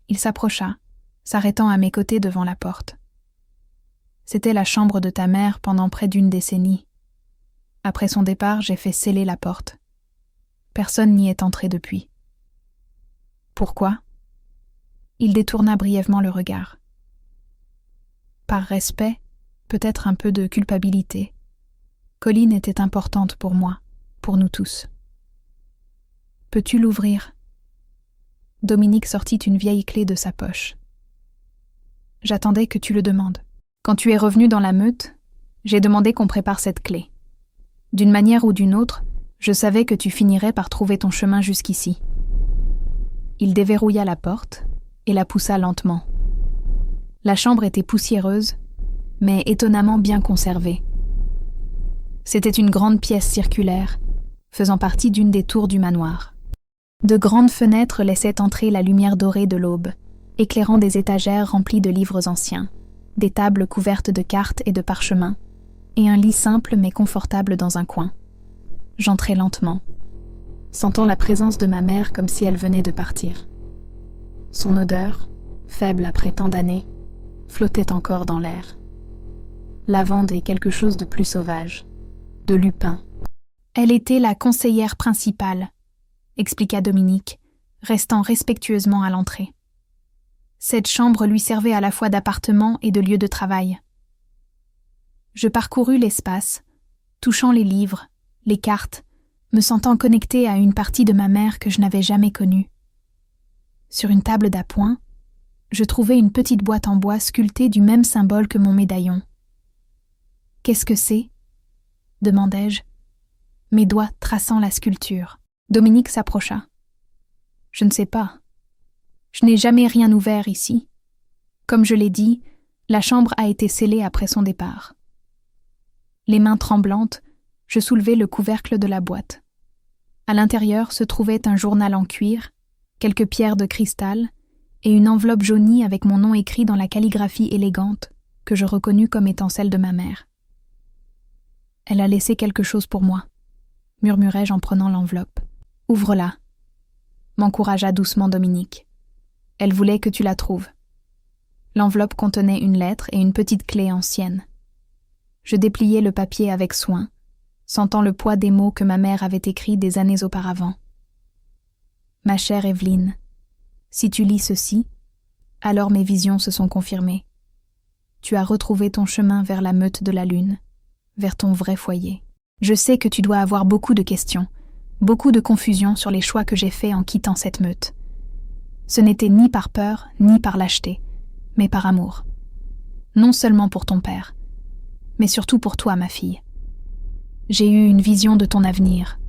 Il s'approcha, s'arrêtant à mes côtés devant la porte. C'était la chambre de ta mère pendant près d'une décennie. Après son départ, j'ai fait sceller la porte. Personne n'y est entré depuis. Pourquoi ? Il détourna brièvement le regard. Par respect, peut-être un peu de culpabilité. Colline était importante pour moi, pour nous tous. Peux-tu l'ouvrir ? Dominique sortit une vieille clé de sa poche. J'attendais que tu le demandes. Quand tu es revenu dans la meute, j'ai demandé qu'on prépare cette clé. D'une manière ou d'une autre, je savais que tu finirais par trouver ton chemin jusqu'ici. Il déverrouilla la porte et la poussa lentement. La chambre était poussiéreuse, mais étonnamment bien conservée. C'était une grande pièce circulaire, faisant partie d'une des tours du manoir. De grandes fenêtres laissaient entrer la lumière dorée de l'aube, éclairant des étagères remplies de livres anciens, des tables couvertes de cartes et de parchemins, et un lit simple mais confortable dans un coin. J'entrai lentement, sentant la présence de ma mère comme si elle venait de partir. Son odeur, faible après tant d'années, flottait encore dans l'air. Lavande et quelque chose de plus sauvage, de lupin. Elle était la conseillère principale, expliqua Dominique, restant respectueusement à l'entrée. Cette chambre lui servait à la fois d'appartement et de lieu de travail. Je parcourus l'espace, touchant les livres, les cartes, me sentant connectée à une partie de ma mère que je n'avais jamais connue. Sur une table d'appoint, je trouvai une petite boîte en bois sculptée du même symbole que mon médaillon. « Qu'est-ce que c'est ?» demandai-je, mes doigts traçant la sculpture. Dominique s'approcha. « Je ne sais pas. Je n'ai jamais rien ouvert ici. Comme je l'ai dit, la chambre a été scellée après son départ. » Les mains tremblantes, je soulevai le couvercle de la boîte. À l'intérieur se trouvait un journal en cuir, quelques pierres de cristal et une enveloppe jaunie avec mon nom écrit dans la calligraphie élégante que je reconnus comme étant celle de ma mère. « Elle a laissé quelque chose pour moi », murmurai-je en prenant l'enveloppe. « Ouvre-la », m'encouragea doucement Dominique. « Elle voulait que tu la trouves. » L'enveloppe contenait une lettre et une petite clé ancienne. Je dépliai le papier avec soin, sentant le poids des mots que ma mère avait écrits des années auparavant. « Ma chère Evelyne, si tu lis ceci, alors mes visions se sont confirmées. Tu as retrouvé ton chemin vers la meute de la lune, vers ton vrai foyer. Je sais que tu dois avoir beaucoup de questions, beaucoup de confusion sur les choix que j'ai faits en quittant cette meute. Ce n'était ni par peur, ni par lâcheté, mais par amour. Non seulement pour ton père, mais surtout pour toi, ma fille. J'ai eu une vision de ton avenir,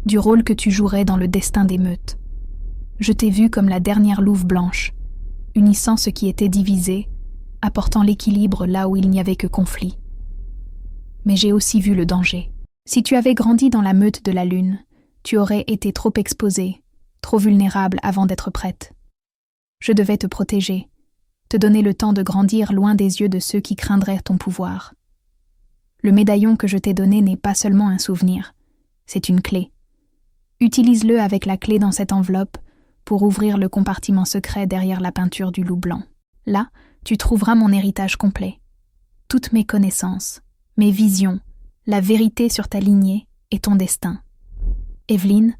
du rôle que tu jouerais dans le destin des meutes. Je t'ai vue comme la dernière louve blanche, unissant ce qui était divisé, apportant l'équilibre là où il n'y avait que conflit. Mais j'ai aussi vu le danger. Si tu avais grandi dans la meute de la lune, tu aurais été trop exposée, trop vulnérable avant d'être prête. Je devais te protéger, te donner le temps de grandir loin des yeux de ceux qui craindraient ton pouvoir. Le médaillon que je t'ai donné n'est pas seulement un souvenir, c'est une clé. Utilise-le avec la clé dans cette enveloppe pour ouvrir le compartiment secret derrière la peinture du loup blanc. Là, tu trouveras mon héritage complet. Toutes mes connaissances, mes visions, la vérité sur ta lignée et ton destin. Evelyne,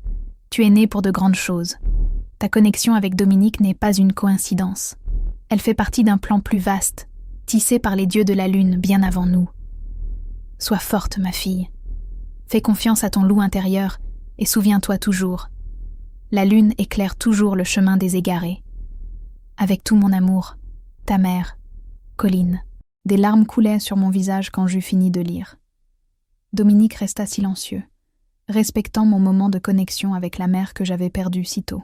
tu es née pour de grandes choses. Ta connexion avec Dominique n'est pas une coïncidence. Elle fait partie d'un plan plus vaste, tissé par les dieux de la lune bien avant nous. Sois forte, ma fille. Fais confiance à ton loup intérieur et souviens-toi toujours. La lune éclaire toujours le chemin des égarés. Avec tout mon amour, ta mère, Colline. Des larmes coulaient sur mon visage quand j'eus fini de lire. Dominique resta silencieux, respectant mon moment de connexion avec la mère que j'avais perdue si tôt.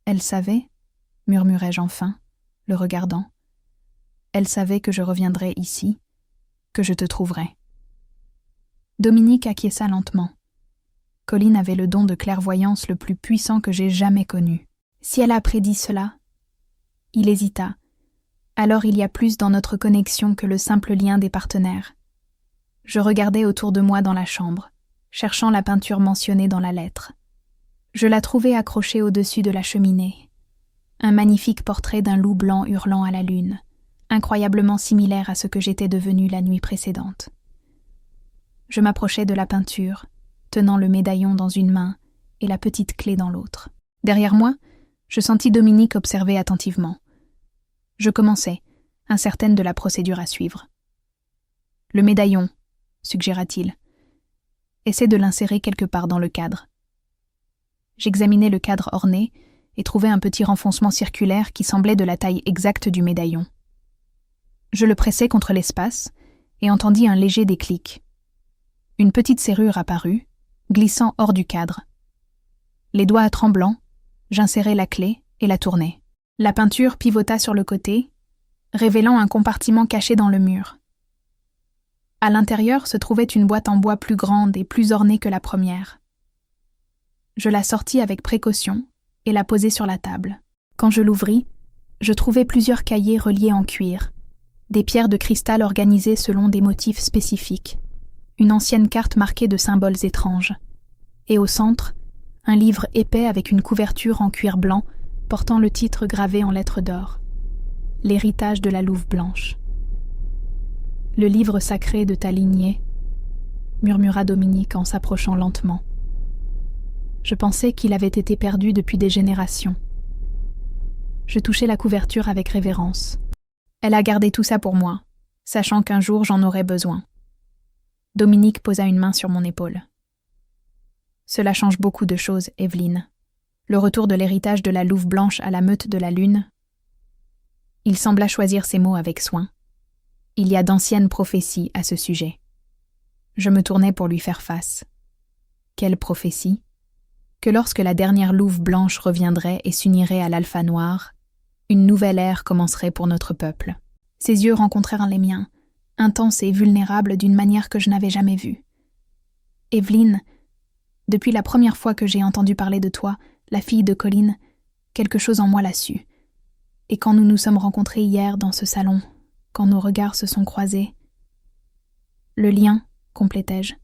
Elle savait, murmurai-je enfin, le regardant. Elle savait que je reviendrais ici, que je te trouverais. Dominique acquiesça lentement. Colline avait le don de clairvoyance le plus puissant que j'ai jamais connu. Si elle a prédit cela, il hésita. Alors il y a plus dans notre connexion que le simple lien des partenaires. Je regardais autour de moi dans la chambre, cherchant la peinture mentionnée dans la lettre. Je la trouvai accrochée au-dessus de la cheminée. Un magnifique portrait d'un loup blanc hurlant à la lune, incroyablement similaire à ce que j'étais devenue la nuit précédente. Je m'approchai de la peinture, tenant le médaillon dans une main et la petite clé dans l'autre. Derrière moi, je sentis Dominique observer attentivement. Je commençai, incertaine de la procédure à suivre. « Le médaillon », suggéra-t-il. « Essaie de l'insérer quelque part dans le cadre. » J'examinai le cadre orné et trouvai un petit renfoncement circulaire qui semblait de la taille exacte du médaillon. Je le pressai contre l'espace et entendis un léger déclic. Une petite serrure apparut, glissant hors du cadre. Les doigts tremblants, j'insérai la clé et la tournai. La peinture pivota sur le côté, révélant un compartiment caché dans le mur. À l'intérieur se trouvait une boîte en bois plus grande et plus ornée que la première. Je la sortis avec précaution et la posai sur la table. Quand je l'ouvris, je trouvai plusieurs cahiers reliés en cuir, des pierres de cristal organisées selon des motifs spécifiques, une ancienne carte marquée de symboles étranges, et au centre, un livre épais avec une couverture en cuir blanc portant le titre gravé en lettres d'or, « L'héritage de la louve blanche ». « Le livre sacré de ta lignée », murmura Dominique en s'approchant lentement. Je pensais qu'il avait été perdu depuis des générations. Je touchai la couverture avec révérence. Elle a gardé tout ça pour moi, sachant qu'un jour j'en aurais besoin. Dominique posa une main sur mon épaule. Cela change beaucoup de choses, Evelyne. Le retour de l'héritage de la louve blanche à la meute de la lune. Il sembla choisir ses mots avec soin. Il y a d'anciennes prophéties à ce sujet. Je me tournai pour lui faire face. Quelle prophétie? Que lorsque la dernière louve blanche reviendrait et s'unirait à l'alpha noir, une nouvelle ère commencerait pour notre peuple. Ses yeux rencontrèrent les miens, intenses et vulnérables d'une manière que je n'avais jamais vue. Evelyne, depuis la première fois que j'ai entendu parler de toi, la fille de Colin, quelque chose en moi l'a su. Et quand nous nous sommes rencontrés hier dans ce salon, quand nos regards se sont croisés, le lien, complétai-je,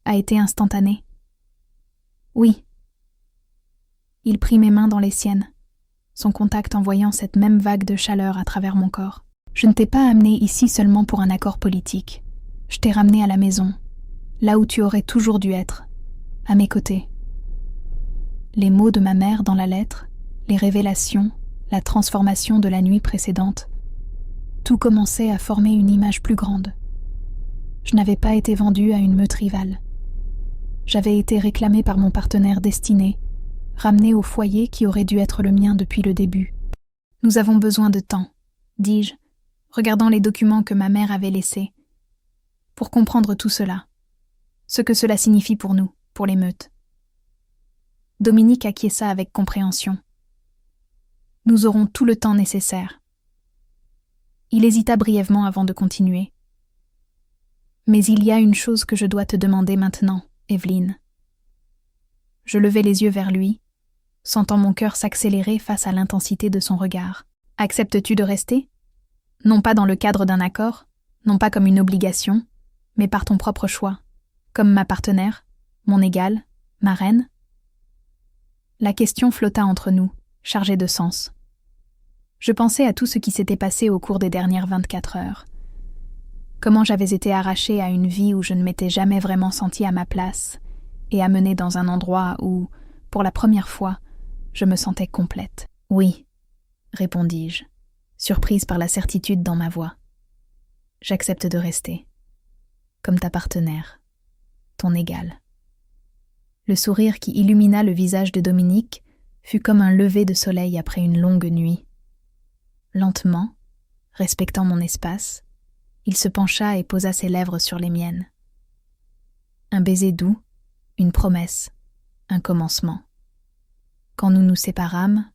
a été instantané. Oui. Il prit mes mains dans les siennes, son contact envoyant cette même vague de chaleur à travers mon corps. Je ne t'ai pas amené ici seulement pour un accord politique. Je t'ai ramené à la maison, là où tu aurais toujours dû être, à mes côtés. Les mots de ma mère dans la lettre, les révélations, la transformation de la nuit précédente, tout commençait à former une image plus grande. Je n'avais pas été vendue à une meute rivale. J'avais été réclamée par mon partenaire destiné, ramenée au foyer qui aurait dû être le mien depuis le début. Nous avons besoin de temps, dis-je, regardant les documents que ma mère avait laissés, pour comprendre tout cela, ce que cela signifie pour nous, pour les meutes. Dominique acquiesça avec compréhension. Nous aurons tout le temps nécessaire. Il hésita brièvement avant de continuer. Mais il y a une chose que je dois te demander maintenant, Evelyne. Je levai les yeux vers lui, sentant mon cœur s'accélérer face à l'intensité de son regard. Acceptes-tu de rester ? Non pas dans le cadre d'un accord, non pas comme une obligation, mais par ton propre choix, comme ma partenaire, mon égale, ma reine ? La question flotta entre nous, chargée de sens. Je pensais à tout ce qui s'était passé au cours des dernières 24 heures. Comment j'avais été arrachée à une vie où je ne m'étais jamais vraiment sentie à ma place et amenée dans un endroit où, pour la première fois, je me sentais complète. « Oui », répondis-je, surprise par la certitude dans ma voix. « J'accepte de rester, comme ta partenaire, ton égale. » Le sourire qui illumina le visage de Dominique fut comme un lever de soleil après une longue nuit. Lentement, respectant mon espace, il se pencha et posa ses lèvres sur les miennes. Un baiser doux, une promesse, un commencement. Quand nous nous séparâmes,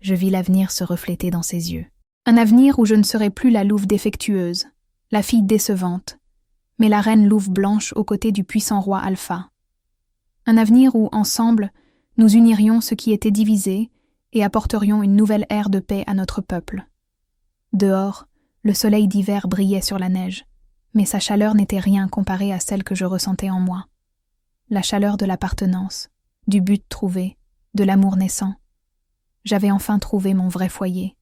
je vis l'avenir se refléter dans ses yeux. Un avenir où je ne serais plus la louve défectueuse, la fille décevante, mais la reine louve blanche aux côtés du puissant roi Alpha. Un avenir où, ensemble, nous unirions ce qui était divisé et apporterions une nouvelle ère de paix à notre peuple. Dehors, le soleil d'hiver brillait sur la neige, mais sa chaleur n'était rien comparée à celle que je ressentais en moi. La chaleur de l'appartenance, du but trouvé, de l'amour naissant. J'avais enfin trouvé mon vrai foyer.